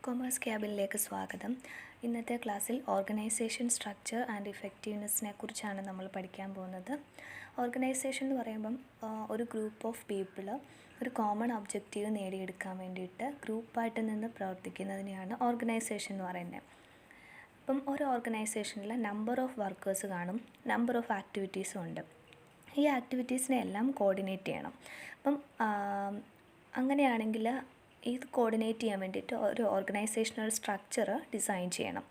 Commerce ക്യാബിനിലേക്ക് സ്വാഗതം. ഇന്നത്തെ ക്ലാസ്സിൽ ഓർഗനൈസേഷൻ സ്ട്രക്ചർ ആൻഡ് ഇഫക്റ്റീവ്നെസ്സിനെ കുറിച്ചാണ് നമ്മൾ പഠിക്കാൻ പോകുന്നത്. ഓർഗനൈസേഷൻ എന്ന് പറയുമ്പം ഒരു ഗ്രൂപ്പ് ഓഫ് പീപ്പിൾ ഒരു കോമൺ ഒബ്ജക്റ്റീവ് നേടിയെടുക്കാൻ വേണ്ടിയിട്ട് ഗ്രൂപ്പായിട്ട് നിന്ന് പ്രവർത്തിക്കുന്നതിനെയാണ് ഓർഗനൈസേഷൻ എന്ന് പറയുന്നത്. അപ്പം ഒരു ഓർഗനൈസേഷനിൽ നമ്പർ ഓഫ് വർക്കേഴ്സ് കാണും, നമ്പർ ഓഫ് ആക്ടിവിറ്റീസും ഉണ്ട്. ഈ ആക്ടിവിറ്റീസിനെ എല്ലാം കോർഡിനേറ്റ് ചെയ്യണം. അപ്പം അങ്ങനെയാണെങ്കിൽ ഇത് കോർഡിനേറ്റ് ചെയ്യാൻ വേണ്ടിയിട്ട് ഒരു ഓർഗനൈസേഷണൽ സ്ട്രക്ചർ ഡിസൈൻ ചെയ്യണം.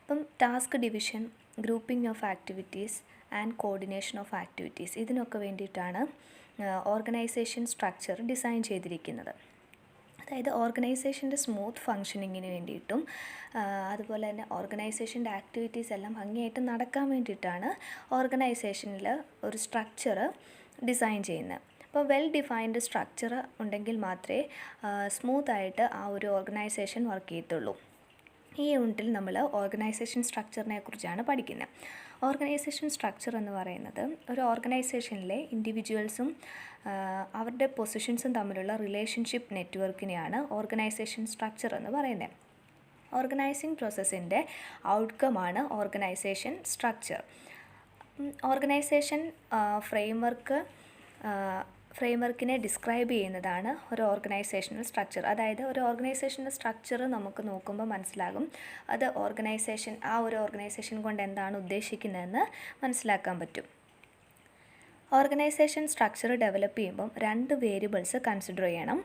അപ്പം task division, grouping of activities and coordination of activities, ഇതിനൊക്കെ വേണ്ടിയിട്ടാണ് ഓർഗനൈസേഷൻ സ്ട്രക്ചർ ഡിസൈൻ ചെയ്തിരിക്കുന്നത്. അതായത് ഓർഗനൈസേഷൻ്റെ സ്മൂത്ത് ഫങ്ഷനിങ്ങിന് വേണ്ടിയിട്ടും അതുപോലെ തന്നെ ഓർഗനൈസേഷൻ്റെ ആക്ടിവിറ്റീസ് എല്ലാം ഭംഗിയായിട്ട് നടക്കാൻ വേണ്ടിയിട്ടാണ് ഓർഗനൈസേഷനിൽ ഒരു സ്ട്രക്ചർ ഡിസൈൻ ചെയ്യുന്നത്. അപ്പോൾ വെൽ ഡിഫൈൻഡ് സ്ട്രക്ചർ ഉണ്ടെങ്കിൽ മാത്രമേ സ്മൂത്തായിട്ട് ആ ഒരു ഓർഗനൈസേഷൻ വർക്ക് ചെയ്യത്തുള്ളൂ. ഈ യൂണിറ്റിൽ നമ്മൾ ഓർഗനൈസേഷൻ സ്ട്രക്ചറിനെ കുറിച്ചാണ് പഠിക്കുന്നത്. ഓർഗനൈസേഷൻ സ്ട്രക്ചർ എന്ന് പറയുന്നത് ഒരു ഓർഗനൈസേഷനിലെ ഇൻഡിവിജ്വൽസും അവരുടെ പൊസിഷൻസും തമ്മിലുള്ള റിലേഷൻഷിപ്പ് നെറ്റ്വർക്കിനെയാണ് ഓർഗനൈസേഷൻ സ്ട്രക്ചർ എന്ന് പറയുന്നത്. ഓർഗനൈസിങ് പ്രോസസ്സിൻ്റെ ഔട്ട്കമാണ് ഓർഗനൈസേഷൻ സ്ട്രക്ചർ. ഓർഗനൈസേഷൻ ഫ്രെയിംവർക്കിനെ ഡിസ്ക്രൈബ് ചെയ്യുന്നതാണ് ഒരു ഓർഗനൈസേഷണൽ സ്ട്രക്ചർ. അതായത് ഒരു ഓർഗനൈസേഷൻ്റെ സ്ട്രക്ചർ നമുക്ക് നോക്കുമ്പോൾ മനസ്സിലാകും അത് ആ ഒരു ഓർഗനൈസേഷൻ കൊണ്ട് എന്താണ് ഉദ്ദേശിക്കുന്നതെന്ന് മനസ്സിലാക്കാൻ പറ്റും. ഓർഗനൈസേഷൻ സ്ട്രക്ചർ ഡെവലപ്പ് ചെയ്യുമ്പം 2 വേരിയബിൾസ് കൺസിഡർ ചെയ്യണം.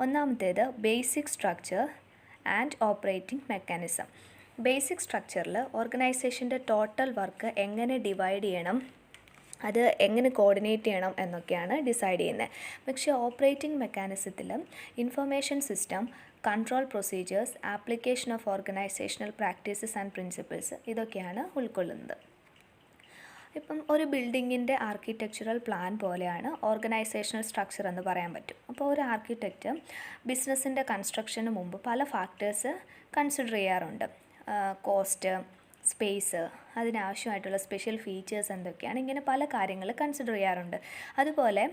ഒന്നാമത്തേത് basic structure and operating mechanism. Basic സ്ട്രക്ചറിൽ ഓർഗനൈസേഷൻ്റെ ടോട്ടൽ വർക്ക് എങ്ങനെ ഡിവൈഡ് ചെയ്യണം, അത് എങ്ങനെ കോർഡിനേറ്റ് ചെയ്യണം എന്നൊക്കെയാണ് ഡിസൈഡ് ചെയ്യുന്നത്. പക്ഷേ ഓപ്പറേറ്റിംഗ് മെക്കാനിസത്തിൽ information system, control procedures, application of organisational practices and principles, ഇതൊക്കെയാണ് ഉൾക്കൊള്ളുന്നത്. ഇപ്പം ഒരു ബിൽഡിങ്ങിൻ്റെ ആർക്കിടെക്ചറൽ പ്ലാൻ പോലെയാണ് ഓർഗനൈസേഷണൽ സ്ട്രക്ചർ എന്ന് പറയാൻ പറ്റും. അപ്പോൾ ഒരു ആർക്കിടെക്റ്റ് ബിസിനസ്സിൻ്റെ കൺസ്ട്രക്ഷന് മുമ്പ് പല ഫാക്ടേഴ്സ് കൺസിഡർ ചെയ്യാറുണ്ട്. കോസ്റ്റ്, സ്പേസ്, അതിനാവശ്യമായിട്ടുള്ള സ്പെഷ്യൽ ഫീച്ചേഴ്സ് എന്തൊക്കെയാണ്, ഇങ്ങനെ പല കാര്യങ്ങൾ കൺസിഡർ ചെയ്യാറുണ്ട്. അതുപോലെ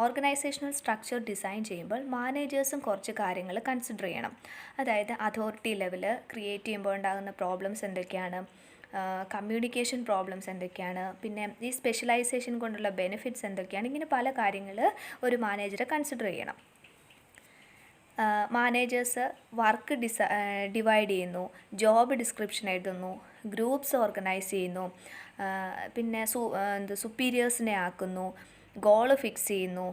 ഓർഗനൈസേഷണൽ സ്ട്രക്ചർ ഡിസൈൻ ചെയ്യുമ്പോൾ മാനേജേഴ്സും കുറച്ച് കാര്യങ്ങൾ കൺസിഡർ ചെയ്യണം. അതായത് അതോറിറ്റി ലെവൽ ക്രിയേറ്റ് ചെയ്യുമ്പോൾ ഉണ്ടാകുന്ന പ്രോബ്ലംസ് എന്തൊക്കെയാണ്, കമ്മ്യൂണിക്കേഷൻ പ്രോബ്ലംസ് എന്തൊക്കെയാണ്, പിന്നെ ഈ സ്പെഷ്യലൈസേഷൻ കൊണ്ടുള്ള ബെനിഫിറ്റ്സ് എന്തൊക്കെയാണ്, ഇങ്ങനെ പല കാര്യങ്ങൾ ഒരു മാനേജറെ കൺസിഡർ ചെയ്യണം. മാനേജേഴ്സ് വർക്ക് ഡിവൈഡ് ചെയ്യുന്നു, ജോബ് ഡിസ്ക്രിപ്ഷൻ എഴുതുന്നു, ഗ്രൂപ്പ്സ് ഓർഗനൈസ് ചെയ്യുന്നു, പിന്നെ സുപ്പീരിയേഴ്സിനെ ആക്കുന്നു, ഗോൾ ഫിക്സ് ചെയ്യുന്നു,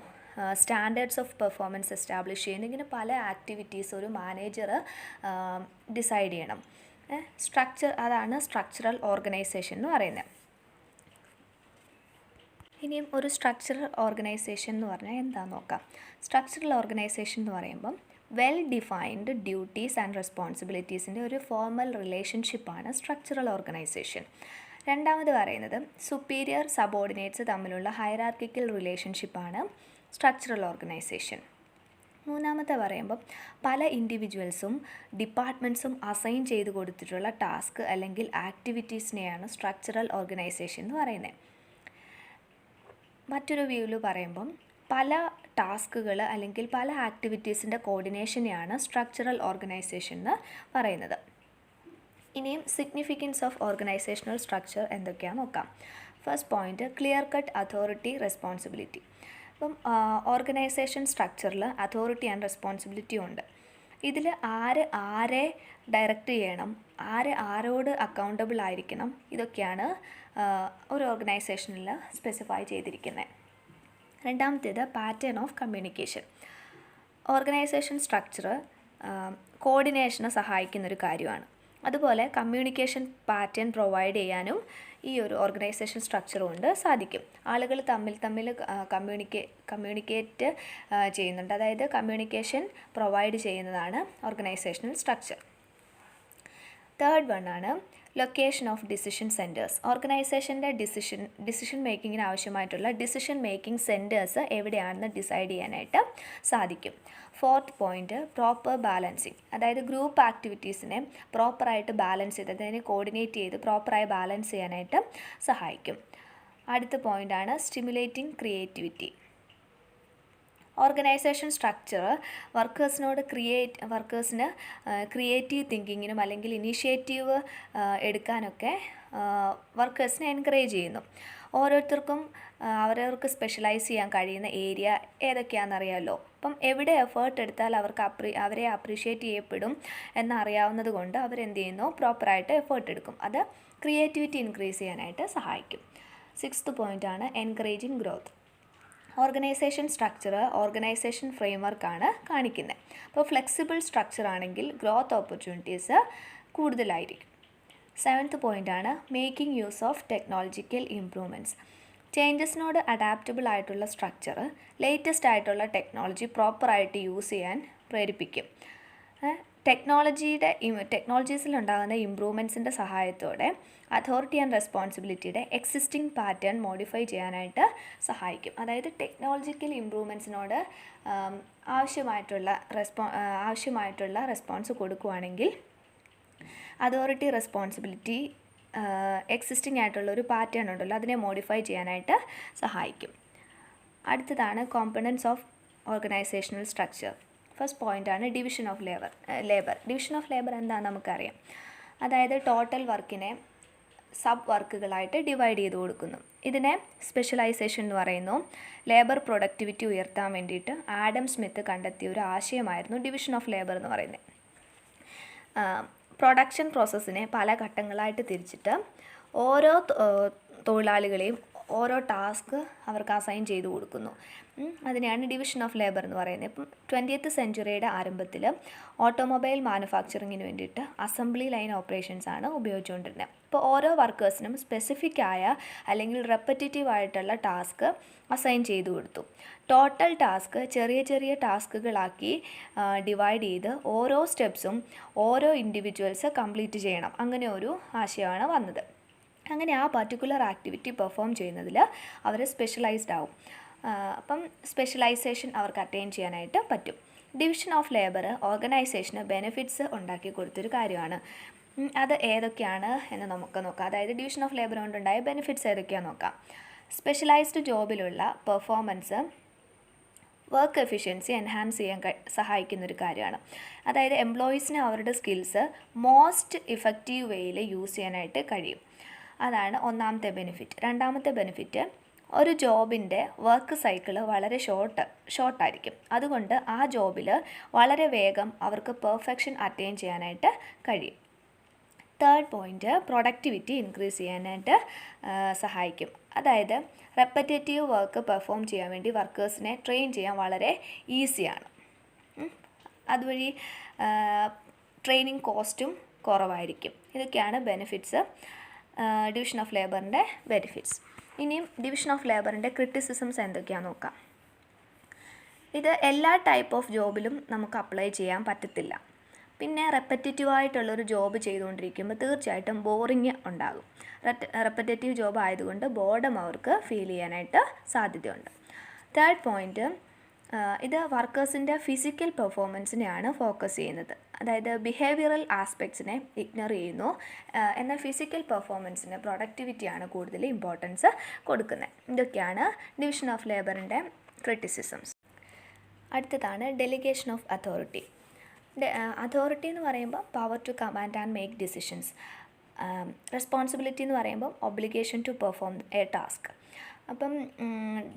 സ്റ്റാൻഡേർഡ്സ് ഓഫ് പെർഫോമൻസ് എസ്റ്റാബ്ലിഷ് ചെയ്യുന്നു. ഇങ്ങനെ പല ആക്ടിവിറ്റീസ് ഒരു മാനേജർ ഡിസൈഡ് ചെയ്യണം. സ്ട്രക്ചർ, അതാണ് സ്ട്രക്ചറൽ ഓർഗനൈസേഷൻ എന്ന് പറയുന്നത്. ഇനിയും ഒരു സ്ട്രക്ചറൽ ഓർഗനൈസേഷൻ എന്ന് പറഞ്ഞാൽ എന്താണെന്ന് നോക്കാം. സ്ട്രക്ചറൽ ഓർഗനൈസേഷൻ എന്ന് പറയുമ്പം വെൽ ഡിഫൈൻഡ് ഡ്യൂട്ടീസ് ആൻഡ് റെസ്പോൺസിബിലിറ്റീസിൻ്റെ ഒരു ഫോർമൽ റിലേഷൻഷിപ്പാണ് സ്ട്രക്ചറൽ ഓർഗനൈസേഷൻ. രണ്ടാമത് പറയുന്നത് സുപ്പീരിയർ സബോർഡിനേറ്റ്സ് തമ്മിലുള്ള ഹൈറാർക്കിക്കൽ റിലേഷൻഷിപ്പാണ് സ്ട്രക്ചറൽ ഓർഗനൈസേഷൻ. മൂന്നാമത്തെ പറയുമ്പം പല ഇൻഡിവിജ്വൽസും ഡിപ്പാർട്ട്മെൻറ്റ്സും അസൈൻ ചെയ്ത് കൊടുത്തിട്ടുള്ള ടാസ്ക് അല്ലെങ്കിൽ ആക്ടിവിറ്റീസിനെയാണ് സ്ട്രക്ചറൽ ഓർഗനൈസേഷൻ എന്ന് പറയുന്നത്. മറ്റൊരു വ്യൂവിൽ പറയുമ്പം പല ടാസ്കുകൾ അല്ലെങ്കിൽ പല ആക്ടിവിറ്റീസിൻ്റെ കോർഡിനേഷനെയാണ് സ്ട്രക്ചറൽ ഓർഗനൈസേഷൻ എന്ന് പറയുന്നത്. ഇനിയും സിഗ്നിഫിക്കൻസ് ഓഫ് ഓർഗനൈസേഷണൽ സ്ട്രക്ചർ എന്തൊക്കെയാണെന്ന് നോക്കാം. First point, clear cut authority responsibility. അപ്പം ഓർഗനൈസേഷൻ സ്ട്രക്ചറിൽ അതോറിറ്റി ആൻഡ് റെസ്പോൺസിബിലിറ്റി ഉണ്ട്. ഇതിൽ ആരെ ഡയറക്റ്റ് ചെയ്യണം, ആരോട് അക്കൗണ്ടബിൾ ആയിരിക്കണം, ഇതൊക്കെയാണ് ഒരു ഓർഗനൈസേഷനിൽ സ്പെസിഫൈ ചെയ്തിരിക്കുന്നത്. രണ്ടാമത്തേത് pattern of communication. Organisation structure കോർഡിനേഷന് സഹായിക്കുന്നൊരു കാര്യമാണ്. അതുപോലെ കമ്മ്യൂണിക്കേഷൻ പാറ്റേൺ പ്രൊവൈഡ് ചെയ്യാനും ഈ ഒരു ഓർഗനൈസേഷൻ സ്ട്രക്ചർ കൊണ്ട് സാധിക്കും. ആളുകൾ തമ്മിൽ കമ്മ്യൂണിക്കേറ്റ് ചെയ്യുന്നുണ്ട്. അതായത് കമ്മ്യൂണിക്കേഷൻ പ്രൊവൈഡ് ചെയ്യുന്നതാണ് ഓർഗനൈസേഷണൽ സ്ട്രക്ചർ. തേർഡ് വൺ ആണ് ലൊക്കേഷൻ ഓഫ് ഡിസിഷൻ സെൻറ്റേഴ്സ്. ഓർഗനൈസേഷൻ്റെ ഡിസിഷൻ മേക്കിങ്ങിന് ആവശ്യമായിട്ടുള്ള ഡിസിഷൻ മേക്കിംഗ് സെൻറ്റേഴ്സ് എവിടെയാണെന്ന് ഡിസൈഡ് ചെയ്യാനായിട്ട് സാധിക്കും. Fourth point, proper balancing. അതായത് ഗ്രൂപ്പ് ആക്ടിവിറ്റീസിനെ പ്രോപ്പറായിട്ട് ബാലൻസ് ചെയ്ത്, അതിനെ കോർഡിനേറ്റ് ചെയ്ത് പ്രോപ്പറായി ബാലൻസ് ചെയ്യാനായിട്ട് സഹായിക്കും. അടുത്ത പോയിൻ്റാണ് സ്റ്റിമുലേറ്റിംഗ് ക്രിയേറ്റിവിറ്റി. ഓർഗനൈസേഷൻ സ്ട്രക്ചർ വർക്കേഴ്സിന് ക്രിയേറ്റീവ് തിങ്കിങ്ങിനും അല്ലെങ്കിൽ ഇനീഷ്യേറ്റീവ് എടുക്കാനൊക്കെ വർക്കേഴ്സിനെ എൻകറേജ് ചെയ്യുന്നു. ഓരോരുത്തർക്കും അവരവർക്ക് സ്പെഷ്യലൈസ് ചെയ്യാൻ കഴിയുന്ന ഏരിയ ഏതൊക്കെയാണെന്നറിയാമല്ലോ. അപ്പം എവിടെ എഫേർട്ട് എടുത്താൽ അവരെ അപ്രീഷിയേറ്റ് ചെയ്യപ്പെടും എന്നറിയാവുന്നത് കൊണ്ട് അവരെന്ത് ചെയ്യുന്നു, പ്രോപ്പറായിട്ട് എഫേർട്ട് എടുക്കും. അത് ക്രിയേറ്റിവിറ്റി ഇൻക്രീസ് ചെയ്യാനായിട്ട് സഹായിക്കും. 6th പോയിൻ്റാണ് encouraging growth. Organisation structure organisation ഫ്രെയിംവർക്കാണ് കാണിക്കുന്നത്. അപ്പോൾ ഫ്ലെക്സിബിൾ സ്ട്രക്ചർ ആണെങ്കിൽ ഗ്രോത്ത് ഓപ്പർച്യൂണിറ്റീസ് കൂടുതലായിരിക്കും. 7th പോയിൻ്റാണ് making use of technological improvements. ചേഞ്ചസിനോട് അഡാപ്റ്റബിൾ ആയിട്ടുള്ള സ്ട്രക്ചർ ലേറ്റസ്റ്റ് ആയിട്ടുള്ള ടെക്നോളജി പ്രോപ്പറായിട്ട് യൂസ് ചെയ്യാൻ പ്രേരിപ്പിക്കും. ടെക്നോളജീസിലുണ്ടാകുന്ന ഇമ്പ്രൂവ്മെൻറ്റ്സിൻ്റെ സഹായത്തോടെ അതോറിറ്റി ആൻഡ് റെസ്പോൺസിബിലിറ്റിയുടെ എക്സിസ്റ്റിംഗ് പാറ്റേൺ മോഡിഫൈ ചെയ്യാനായിട്ട് സഹായിക്കും. അതായത് ടെക്നോളജിക്കൽ ഇമ്പ്രൂവ്മെൻറ്റ്സിനോട് ആവശ്യമായിട്ടുള്ള റെസ്പോൺസ് കൊടുക്കുകയാണെങ്കിൽ അതോറിറ്റി റെസ്പോൺസിബിലിറ്റി എക്സിസ്റ്റിംഗ് ആയിട്ടുള്ളൊരു പാറ്റേൺ ഉണ്ടല്ലോ, അതിനെ മോഡിഫൈ ചെയ്യാനായിട്ട് സഹായിക്കും. അടുത്തതാണ് components of organisational structure. First പോയിൻ്റാണ് division of labour. Division of labour എന്താണെന്ന് നമുക്കറിയാം. അതായത് ടോട്ടൽ വർക്കിനെ സബ് വർക്കുകളായിട്ട് ഡിവൈഡ് ചെയ്ത് കൊടുക്കുന്നു. ഇതിനെ സ്പെഷ്യലൈസേഷൻ എന്ന് പറയുന്നു. ലേബർ പ്രൊഡക്ടിവിറ്റി ഉയർത്താൻ വേണ്ടിയിട്ട് ആഡം സ്മിത്ത് കണ്ടെത്തിയ ഒരു ആശയമായിരുന്നു ഡിവിഷൻ ഓഫ് ലേബർ എന്ന് പറയുന്നത്. പ്രൊഡക്ഷൻ പ്രോസസ്സിനെ പല ഘട്ടങ്ങളായിട്ട് തിരിച്ചിട്ട് ഓരോ തൊഴിലാളികളെയും ഓരോ ടാസ്ക് അവർക്ക് അസൈൻ ചെയ്ത് കൊടുക്കുന്നു. അതിനെയാണ് ഡിവിഷൻ ഓഫ് ലേബർ എന്ന് പറയുന്നത്. ഇപ്പം 20th സെഞ്ച്വറിയുടെ ആരംഭത്തിൽ ഓട്ടോമൊബൈൽ മാനുഫാക്ചറിങ്ങിന് വേണ്ടിയിട്ട് അസംബ്ലി ലൈൻ ഓപ്പറേഷൻസ് ആണ് ഉപയോഗിച്ചുകൊണ്ടിരുന്നത്. ഇപ്പോൾ ഓരോ വർക്കേഴ്സിനും സ്പെസിഫിക് ആയ അല്ലെങ്കിൽ റെപ്പറ്റേറ്റീവ് ആയിട്ടുള്ള ടാസ്ക് അസൈൻ ചെയ്തു കൊടുത്തു. ടോട്ടൽ ടാസ്ക് ചെറിയ ചെറിയ ടാസ്കുകളാക്കി ഡിവൈഡ് ചെയ്ത് ഓരോ സ്റ്റെപ്സും ഓരോ ഇൻഡിവിജ്വൽസ് കംപ്ലീറ്റ് ചെയ്യണം. അങ്ങനെ ഒരു ആശയമാണ് വന്നത്. അങ്ങനെ ആ പർട്ടിക്കുലർ ആക്ടിവിറ്റി പെർഫോം ചെയ്യുന്നതിൽ അവർ സ്പെഷ്യലൈസ്ഡ് ആവും. അപ്പം സ്പെഷ്യലൈസേഷൻ അവർക്ക് അറ്റൈൻ ചെയ്യാനായിട്ട് പറ്റും. ഡിവിഷൻ ഓഫ് ലേബർ ഓർഗനൈസേഷന് ബെനിഫിറ്റ്സ് ഉണ്ടാക്കി കൊടുത്തൊരു കാര്യമാണ്. അത് ഏതൊക്കെയാണ് എന്ന് നമുക്ക് നോക്കാം. അതായത് ഡിവിഷൻ ഓഫ് ലേബർ കൊണ്ടുണ്ടായ ബെനിഫിറ്റ്സ് ഏതൊക്കെയാണെന്ന് നോക്കാം. സ്പെഷ്യലൈസ്ഡ് ജോബിലുള്ള പെർഫോമൻസ് വർക്ക് എഫിഷ്യൻസി എൻഹാൻസ് ചെയ്യാൻ സഹായിക്കുന്നൊരു കാര്യമാണ്. അതായത് എംപ്ലോയീസിന് അവരുടെ സ്കിൽസ് മോസ്റ്റ് ഇഫക്റ്റീവ് വേയിൽ യൂസ് ചെയ്യാനായിട്ട് കഴിയും. അതാണ് ഒന്നാമത്തെ ബെനിഫിറ്റ്. രണ്ടാമത്തെ ബെനിഫിറ്റ്, ഒരു ജോബിൻ്റെ വർക്ക് സൈക്കിൾ വളരെ ഷോർട്ടായിരിക്കും. അതുകൊണ്ട് ആ ജോബിൽ വളരെ വേഗം അവർക്ക് പെർഫെക്ഷൻ അറ്റൈൻ ചെയ്യാനായിട്ട് കഴിയും. തേർഡ് പോയിൻറ്റ്, പ്രൊഡക്ടിവിറ്റി ഇൻക്രീസ് ചെയ്യാനായിട്ട് സഹായിക്കും. അതായത് റെപ്പറ്റേറ്റീവ് വർക്ക് പെർഫോം ചെയ്യാൻ വേണ്ടി വർക്കേഴ്സിനെ ട്രെയിൻ ചെയ്യാൻ വളരെ ഈസിയാണ്. അതുവഴി ട്രെയിനിങ് കോസ്റ്റും കുറവായിരിക്കും. ഇതൊക്കെയാണ് ബെനിഫിറ്റ്സ്, ഡിവിഷൻ ഓഫ് ലേബറിൻ്റെ ബെനിഫിറ്റ്സ്. ഇനിയും ഡിവിഷൻ ഓഫ് ലേബറിൻ്റെ ക്രിറ്റിസിസംസ് എന്തൊക്കെയാണെന്ന് നോക്കാം. ഇത് എല്ലാ ടൈപ്പ് ഓഫ് ജോബിലും നമുക്ക് അപ്ലൈ ചെയ്യാൻ പറ്റത്തില്ല. പിന്നെ റെപ്പറ്റേറ്റീവായിട്ടുള്ളൊരു ജോബ് ചെയ്തുകൊണ്ടിരിക്കുമ്പോൾ തീർച്ചയായിട്ടും ബോറിങ് ഉണ്ടാകും. റെപ്പറ്റേറ്റീവ് ജോബ് ആയതുകൊണ്ട് ബോർഡം അവർക്ക് ഫീൽ ചെയ്യാനായിട്ട് സാധ്യതയുണ്ട്. തേർഡ് പോയിൻറ്റ്, ഇത് വർക്കേഴ്സിൻ്റെ ഫിസിക്കൽ പെർഫോമൻസിനെയാണ് ഫോക്കസ് ചെയ്യുന്നത്. അതായത് ബിഹേവിയറൽ ആസ്പെക്ട്സിനെ ഇഗ്നോർ ചെയ്യുന്നു. എന്നാൽ ഫിസിക്കൽ പെർഫോമൻസിന് പ്രൊഡക്ടിവിറ്റിയാണ് കൂടുതൽ ഇമ്പോർട്ടൻസ് കൊടുക്കുന്നത്. ഇതൊക്കെയാണ് ഡിവിഷൻ ഓഫ് ലേബറിൻ്റെ ക്രിറ്റിസിസംസ്. അടുത്തതാണ് ഡെലിഗേഷൻ ഓഫ് അതോറിറ്റി. അതോറിറ്റി എന്ന് പറയുമ്പോൾ power to command and make decisions. Responsibility എന്ന് പറയുമ്പോൾ obligation to perform a task. അപ്പം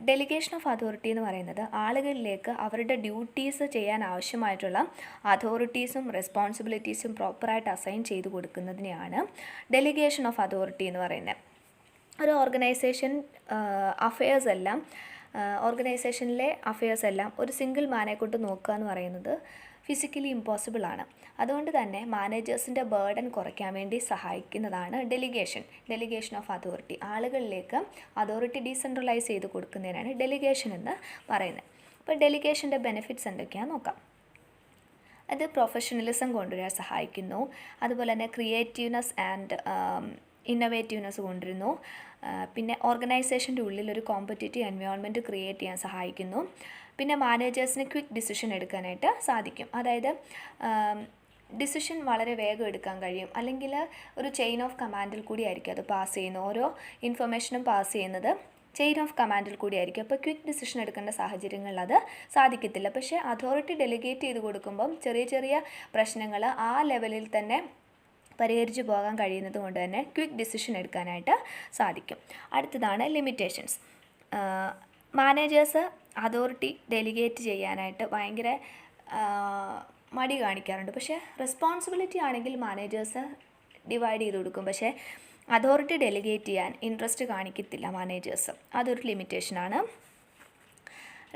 ഡെലിഗേഷൻ ഓഫ് അതോറിറ്റി എന്ന് പറയുന്നത് ആളുകളിലേക്ക് അവരുടെ ഡ്യൂട്ടീസ് ചെയ്യാൻ ആവശ്യമായിട്ടുള്ള അതോറിറ്റീസും റെസ്പോൺസിബിലിറ്റീസും പ്രോപ്പറായിട്ട് അസൈൻ ചെയ്ത് കൊടുക്കുന്നതിനെയാണ് ഡെലിഗേഷൻ ഓഫ് അതോറിറ്റി എന്ന് പറയുന്നത്. ഒരു ഓർഗനൈസേഷനിലെ അഫയേഴ്സ് എല്ലാം ഒരു സിംഗിൾ മാനെ കൊണ്ട് നോക്കുക എന്ന് പറയുന്നത് ഫിസിക്കലി ഇമ്പോസിബിളാണ്. അതുകൊണ്ട് തന്നെ മാനേജേഴ്സിൻ്റെ ബേർഡൻ കുറയ്ക്കാൻ വേണ്ടി സഹായിക്കുന്നതാണ് ഡെലിഗേഷൻ ഓഫ് അതോറിറ്റി. ആളുകളിലേക്ക് അതോറിറ്റി ഡീസെൻട്രലൈസ് ചെയ്ത് കൊടുക്കുന്നതിനാണ് ഡെലിഗേഷൻ എന്ന് പറയുന്നത്. അപ്പോൾ ഡെലിഗേഷൻ്റെ ബെനിഫിറ്റ്സ് എന്തൊക്കെയാണെന്ന് നോക്കാം. അത് പ്രൊഫഷണലിസം കൊണ്ടുവരാൻ സഹായിക്കുന്നു. അതുപോലെ തന്നെ ക്രിയേറ്റീവ്നെസ് ആൻഡ് ഇന്നൊവേറ്റീവ്നെസ് കൊണ്ടുവരുന്നു. പിന്നെ ഓർഗനൈസേഷൻ്റെ ഉള്ളിൽ ഒരു കോമ്പറ്റേറ്റീവ് എൻവയോൺമെൻറ്റ് ക്രിയേറ്റ് ചെയ്യാൻ സഹായിക്കുന്നു. പിന്നെ മാനേജേഴ്സിന് ക്വിക്ക് ഡിസിഷൻ എടുക്കാനായിട്ട് സാധിക്കും. അതായത് ഡിസിഷൻ വളരെ വേഗം എടുക്കാൻ കഴിയും. അല്ലെങ്കിൽ ഒരു ചെയിൻ ഓഫ് കമാൻഡിൽ കൂടി ആയിരിക്കും അത് പാസ് ചെയ്യുന്നത്. ഓരോ ഇൻഫർമേഷനും പാസ് ചെയ്യുന്നത് ചെയിൻ ഓഫ് കമാൻഡിൽ കൂടിയായിരിക്കും. അപ്പോൾ ക്വിക്ക് ഡിസിഷൻ എടുക്കേണ്ട സാഹചര്യങ്ങളിൽ അത് സാധിക്കത്തില്ല. പക്ഷേ അതോറിറ്റി ഡെലിഗേറ്റ് ചെയ്ത് കൊടുക്കുമ്പം ചെറിയ ചെറിയ പ്രശ്നങ്ങൾ ആ ലെവലിൽ തന്നെ പരിഹരിച്ചു പോകാൻ കഴിയുന്നത് കൊണ്ട് തന്നെ ക്വിക്ക് ഡിസിഷൻ എടുക്കാനായിട്ട് സാധിക്കും. അടുത്തതാണ് ലിമിറ്റേഷൻസ്. മാനേജേഴ്സ് അതോറിറ്റി ഡെലിഗേറ്റ് ചെയ്യാനായിട്ട് ഭയങ്കര മടി കാണിക്കാറുണ്ട്. പക്ഷേ റെസ്പോൺസിബിലിറ്റി ആണെങ്കിൽ മാനേജേഴ്സ് ഡിവൈഡ് ചെയ്ത് കൊടുക്കും. പക്ഷേ അതോറിറ്റി ഡെലിഗേറ്റ് ചെയ്യാൻ ഇൻട്രസ്റ്റ് കാണിക്കത്തില്ല മാനേജേഴ്സ്. അതൊരു ലിമിറ്റേഷനാണ്.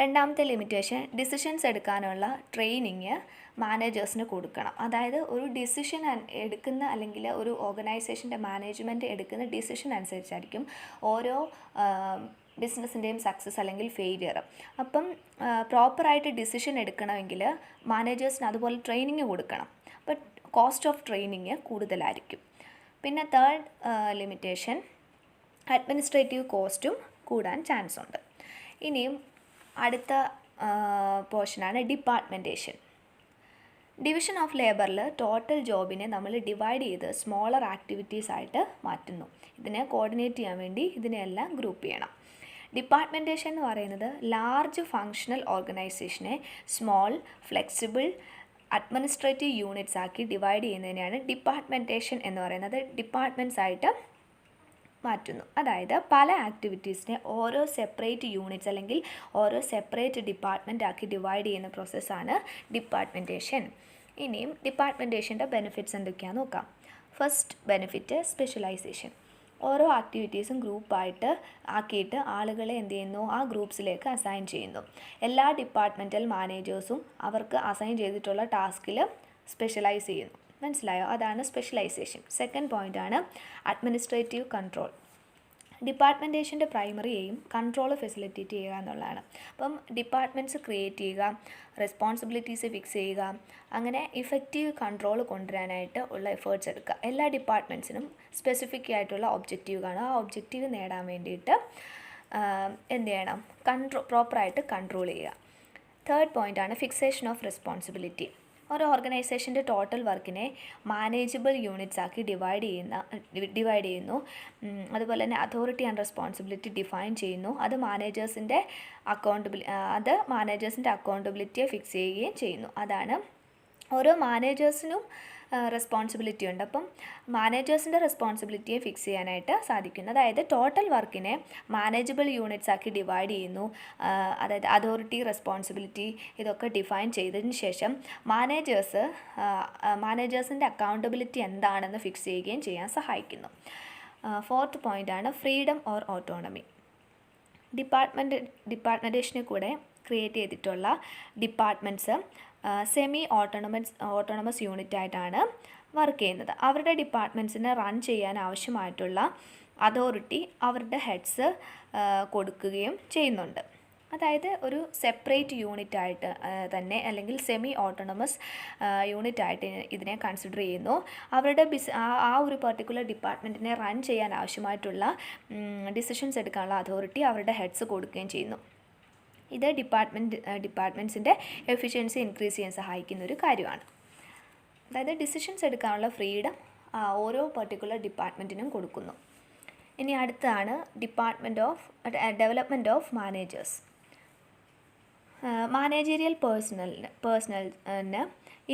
രണ്ടാമത്തെ ലിമിറ്റേഷൻ, ഡിസിഷൻസ് എടുക്കാനുള്ള ട്രെയിനിങ് മാനേജേഴ്സിന് കൊടുക്കണം. അതായത് ഒരു ഡിസിഷൻ എടുക്കുന്ന അല്ലെങ്കിൽ ഒരു ഓർഗനൈസേഷൻ്റെ മാനേജ്മെൻറ്റ് എടുക്കുന്ന ഡിസിഷൻ അനുസരിച്ചായിരിക്കും ഓരോ ബിസിനസ്സിൻ്റെയും സക്സസ് അല്ലെങ്കിൽ ഫെയിലിയർ. അപ്പം പ്രോപ്പറായിട്ട് ഡിസിഷൻ എടുക്കണമെങ്കിൽ മാനേജേഴ്സിന് അതുപോലെ ട്രെയിനിങ് കൊടുക്കണം. ബട്ട് കോസ്റ്റ് ഓഫ് ട്രെയിനിങ് കൂടുതലായിരിക്കും. പിന്നെ തേർഡ് ലിമിറ്റേഷൻ, അഡ്മിനിസ്ട്രേറ്റീവ് കോസ്റ്റും കൂടാൻ ചാൻസ് ഉണ്ട്. ഇനിയും അടുത്ത പോർഷനാണ് ഡിപ്പാർട്ട്മെൻറ്റേഷൻ. ഡിവിഷൻ ഓഫ് ലേബറിൽ ടോട്ടൽ ജോബിനെ നമ്മൾ ഡിവൈഡ് ചെയ്ത് സ്മോളർ ആക്ടിവിറ്റീസ് ആയിട്ട് മാറ്റുന്നു. ഇതിനെ കോർഡിനേറ്റ് ചെയ്യാൻ വേണ്ടി ഇതിനെല്ലാം ഗ്രൂപ്പ് ചെയ്യണം. ഡിപ്പാർട്ട്മെൻറ്റേഷൻ എന്ന് പറയുന്നത് ലാർജ് ഫങ്ഷണൽ ഓർഗനൈസേഷനെ സ്മോൾ ഫ്ലെക്സിബിൾ അഡ്മിനിസ്ട്രേറ്റീവ് യൂണിറ്റ്സ് ആക്കി ഡിവൈഡ് ചെയ്യുന്നതിനെയാണ് ഡിപ്പാർട്ട്മെൻറ്റേഷൻ എന്ന് പറയുന്നത്. ഡിപ്പാർട്ട്മെൻറ്റ്സ് ആയിട്ട് മാറ്റുന്നു. അതായത് പല ആക്ടിവിറ്റീസിനെ ഓരോ സെപ്പറേറ്റ് യൂണിറ്റ്സ് അല്ലെങ്കിൽ ഓരോ സെപ്പറേറ്റ് ഡിപ്പാർട്ട്മെൻ്റ് ആക്കി ഡിവൈഡ് ചെയ്യുന്ന പ്രോസസ്സാണ് ഡിപ്പാർട്ട്മെൻറ്റേഷൻ. ഇനിയും ഡിപ്പാർട്ട്മെൻറ്റേഷൻ്റെ ബെനിഫിറ്റ്സ് എന്തൊക്കെയാണെന്ന് നോക്കാം. First benefit, specialization. ഓരോ ആക്ടിവിറ്റീസും ഗ്രൂപ്പായിട്ട് ആക്കിയിട്ട് ആളുകളെ എന്ത് ചെയ്യുന്നു, ആ ഗ്രൂപ്പ്സിലേക്ക് അസൈൻ ചെയ്യുന്നു. എല്ലാ ഡിപ്പാർട്ട്മെൻറ്റൽ മാനേജേഴ്സും അവർക്ക് അസൈൻ ചെയ്തിട്ടുള്ള ടാസ്കിൽ സ്പെഷ്യലൈസ് ചെയ്യുന്നു. മനസ്സിലായോ? അതാണ് സ്പെഷ്യലൈസേഷൻ. സെക്കൻഡ് പോയിൻ്റാണ് അഡ്മിനിസ്ട്രേറ്റീവ് കൺട്രോൾ. ഡിപ്പാർട്ട്മെൻറ്റേഷൻ്റെ പ്രൈമറി എയിം കൺട്രോൾ ഫെസിലിറ്റേറ്റ് ചെയ്യുക എന്നുള്ളതാണ്. അപ്പം ഡിപ്പാർട്ട്മെൻറ്റ്സ് ക്രിയേറ്റ് ചെയ്യുക, റെസ്പോൺസിബിലിറ്റീസ് ഫിക്സ് ചെയ്യുക, അങ്ങനെ ഇഫക്റ്റീവ് കൺട്രോൾ കൊണ്ടുവരാനായിട്ട് ഉള്ള എഫേർട്സ് എടുക്കുക. എല്ലാ ഡിപ്പാർട്ട്മെൻറ്റ്സിനും സ്പെസിഫിക് ആയിട്ടുള്ള ഒബ്ജക്റ്റീവ് കാണും. ആ ഒബ്ജക്റ്റീവ് നേടാൻ വേണ്ടിയിട്ട് എന്ത് ചെയ്യണം, പ്രോപ്പറായിട്ട് കൺട്രോൾ ചെയ്യുക. തേർഡ് പോയിൻ്റാണ് ഫിക്സേഷൻ ഓഫ് റെസ്പോൺസിബിലിറ്റി. ഒരു ഓർഗനൈസേഷൻ്റെ ടോട്ടൽ വർക്കിനെ മാനേജബിൾ യൂണിറ്റ്സ് ആക്കി ഡിവൈഡ് ചെയ്യുന്നു. അതുപോലെ തന്നെ അതോറിറ്റി ആൻഡ് റെസ്പോൺസിബിലിറ്റി ഡിഫൈൻ ചെയ്യുന്നു. അത് മാനേജേഴ്സിൻ്റെ അക്കൗണ്ടബിലിറ്റിയെ ഫിക്സ് ചെയ്യുകയും ചെയ്യുന്നു. അതാണ് ഓരോ മാനേജേഴ്സിനും റെസ്പോൺസിബിലിറ്റി ഉണ്ട്. അപ്പം മാനേജേഴ്സിൻ്റെ റെസ്പോൺസിബിലിറ്റിയെ ഫിക്സ് ചെയ്യാനായിട്ട് സാധിക്കുന്നു. അതായത് ടോട്ടൽ വർക്കിനെ മാനേജബിൾ യൂണിറ്റ്സ് ആക്കി ഡിവൈഡ് ചെയ്യുന്നു. അതായത് അതോറിറ്റി, റെസ്പോൺസിബിലിറ്റി ഇതൊക്കെ ഡിഫൈൻ ചെയ്തതിന് ശേഷം മാനേജേഴ്സിൻ്റെ അക്കൗണ്ടബിലിറ്റി എന്താണെന്ന് ഫിക്സ് ചെയ്യുകയും ചെയ്യാൻ സഹായിക്കുന്നു. ഫോർത്ത് പോയിൻ്റാണ് ഫ്രീഡം ഓർ ഓട്ടോണമി. ഡിപ്പാർട്ട്മെൻറ്റേഷനെ കൂടെ ക്രിയേറ്റ് ചെയ്തിട്ടുള്ള ഡിപ്പാർട്ട്മെൻറ്റ്സ് സെമി ഓട്ടോണമസ് യൂണിറ്റ് ആയിട്ടാണ് വർക്ക് ചെയ്യുന്നത്. അവരുടെ ഡിപ്പാർട്ട്മെൻറ്റ്സിനെ റൺ ചെയ്യാൻ ആവശ്യമായിട്ടുള്ള അതോറിറ്റി അവരുടെ ഹെഡ്സ് കൊടുക്കുകയും ചെയ്യുന്നുണ്ട്. അതായത് ഒരു സെപ്പറേറ്റ് യൂണിറ്റ് ആയിട്ട് തന്നെ അല്ലെങ്കിൽ സെമി ഓട്ടോണമസ് യൂണിറ്റ് ആയിട്ട് ഇതിനെ കൺസിഡർ ചെയ്യുന്നു. അവരുടെ ആ ഒരു പെർട്ടിക്കുലർ ഡിപ്പാർട്ട്മെൻറ്റിനെ റൺ ചെയ്യാൻ ആവശ്യമായിട്ടുള്ള ഡിസിഷൻസ് എടുക്കാനുള്ള അതോറിറ്റി അവരുടെ ഹെഡ്സ് കൊടുക്കുകയും ചെയ്യുന്നു. ഇത് ഡിപ്പാർട്ട്മെൻറ്റ്സിൻ്റെ എഫിഷ്യൻസി ഇൻക്രീസ് ചെയ്യാൻ സഹായിക്കുന്ന ഒരു കാര്യമാണ്. അതായത് ഡിസിഷൻസ് എടുക്കാനുള്ള ഫ്രീഡം ഓരോ പെർട്ടിക്കുലർ ഡിപ്പാർട്ട്മെൻറ്റിനും കൊടുക്കുന്നു. ഇനി അടുത്താണ് development of managers. Managerial personnel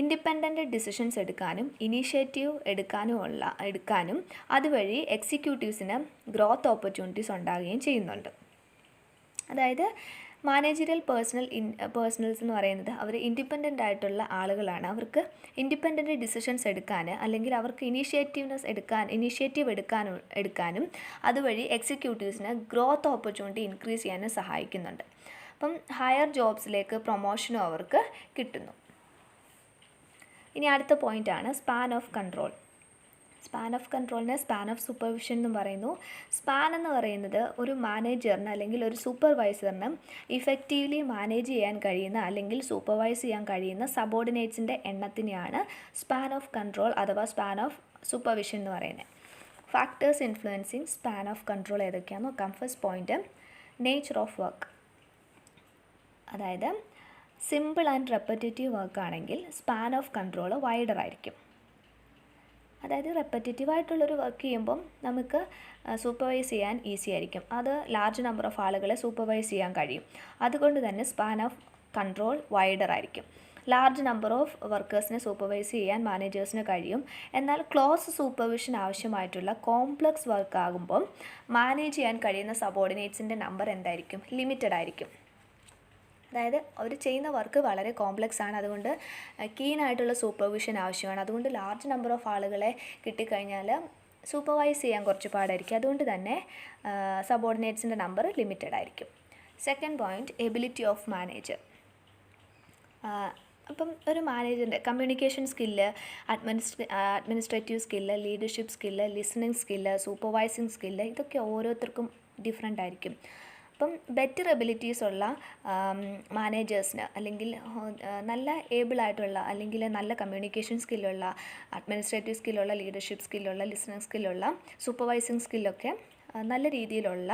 independent decisions എടുക്കാനും ഇനീഷ്യേറ്റീവ് എടുക്കാനും അതുവഴി എക്സിക്യൂട്ടീവ്സിന് ഗ്രോത്ത് ഓപ്പർച്യൂണിറ്റീസ് ഉണ്ടാകുകയും ചെയ്യുന്നുണ്ട്. അതായത് മാനേജറിയൽ പേഴ്സണൽസ് എന്ന് പറയുന്നത് അവർ ഇൻഡിപെൻഡൻ്റ് ആയിട്ടുള്ള ആളുകളാണ്. അവർക്ക് ഇൻഡിപെൻഡൻ്റ് ഡിസിഷൻസ് എടുക്കാൻ അല്ലെങ്കിൽ അവർക്ക് ഇനീഷ്യേറ്റീവ് എടുക്കാനും അതുവഴി എക്സിക്യൂട്ടീവ്സിന് ഗ്രോത്ത് ഓപ്പർച്യൂണിറ്റി ഇൻക്രീസ് ചെയ്യാനും സഹായിക്കുന്നുണ്ട്. അപ്പം ഹയർ ജോബ്സിലേക്ക് പ്രൊമോഷനും അവർക്ക് കിട്ടുന്നു. ഇനി അടുത്ത പോയിൻ്റാണ് span of control. Span of കൺട്രോളിനെ സ്പാൻ ഓഫ് സൂപ്പർവിഷൻ എന്നും പറയുന്നു. സ്പാൻ എന്ന് പറയുന്നത് ഒരു മാനേജറിന് അല്ലെങ്കിൽ ഒരു സൂപ്പർവൈസറിന് ഇഫക്റ്റീവ്ലി മാനേജ് ചെയ്യാൻ കഴിയുന്ന അല്ലെങ്കിൽ സൂപ്പർവൈസ് ചെയ്യാൻ കഴിയുന്ന സബോർഡിനേറ്റ്സിൻ്റെ എണ്ണത്തിനെയാണ് സ്പാൻ ഓഫ് കൺട്രോൾ അഥവാ സ്പാൻ ഓഫ് സൂപ്പർവിഷൻ എന്ന് പറയുന്നത്. Factors influencing span of control ഏതൊക്കെയാണെന്ന് നോക്കാം. First point, nature of work. അതായത് സിമ്പിൾ ആൻഡ് റെപ്പറ്റേറ്റീവ് വർക്ക് ആണെങ്കിൽ സ്പാൻ ഓഫ് കൺട്രോൾ വൈഡർ ആയിരിക്കും. അതായത് റെപ്പറ്റേറ്റീവായിട്ടുള്ളൊരു വർക്ക് ചെയ്യുമ്പം നമുക്ക് സൂപ്പർവൈസ് ചെയ്യാൻ ഈസി ആയിരിക്കും. അത് ലാർജ് നമ്പർ ഓഫ് ആളുകളെ സൂപ്പർവൈസ് ചെയ്യാൻ കഴിയും. അതുകൊണ്ട് തന്നെ സ്പാൻ ഓഫ് കൺട്രോൾ വൈഡർ ആയിരിക്കും. ലാർജ് നമ്പർ ഓഫ് വർക്കേഴ്സിനെ സൂപ്പർവൈസ് ചെയ്യാൻ മാനേജേഴ്സിന് കഴിയും. എന്നാൽ ക്ലോസ് സൂപ്പർവിഷൻ ആവശ്യമായിട്ടുള്ള കോംപ്ലക്സ് വർക്ക് ആകുമ്പം മാനേജ് ചെയ്യാൻ കഴിയുന്ന സബോർഡിനേറ്റ്സിൻ്റെ നമ്പർ എന്തായിരിക്കും? ലിമിറ്റഡ് ആയിരിക്കും. അതായത് അവർ ചെയ്യുന്ന വർക്ക് വളരെ കോംപ്ലക്സ് ആണ്, അതുകൊണ്ട് കീനായിട്ടുള്ള സൂപ്പർവിഷൻ ആവശ്യമാണ്. അതുകൊണ്ട് ലാർജ് നമ്പർ ഓഫ് ആളുകളെ കിട്ടിക്കഴിഞ്ഞാൽ സൂപ്പർവൈസ് ചെയ്യാൻ കുറച്ച് പാടായിരിക്കും. അതുകൊണ്ട് തന്നെ സബോർഡിനേറ്റ്സിൻ്റെ നമ്പർ ലിമിറ്റഡ് ആയിരിക്കും. Second point, ability of manager. അപ്പം ഒരു മാനേജറിൻ്റെ communication skill, administrative skill, leadership skill, listening skill, supervising skill, ഇതൊക്കെ ഓരോരുത്തർക്കും ഡിഫറെൻ്റ് ആയിരിക്കും. അപ്പം ബെറ്റർ എബിലിറ്റീസ് ഉള്ള മാനേജേഴ്സിന്, അല്ലെങ്കിൽ നല്ല ഏബിളായിട്ടുള്ള അല്ലെങ്കിൽ നല്ല കമ്മ്യൂണിക്കേഷൻ സ്കില്ലുള്ള, അഡ്മിനിസ്ട്രേറ്റീവ് സ്കില്ലുള്ള, ലീഡർഷിപ്പ് സ്കില്ലുള്ള, ലിസണിങ് സ്കില്ലുള്ള, സൂപ്പർവൈസിങ് സ്കില്ലൊക്കെ നല്ല രീതിയിലുള്ള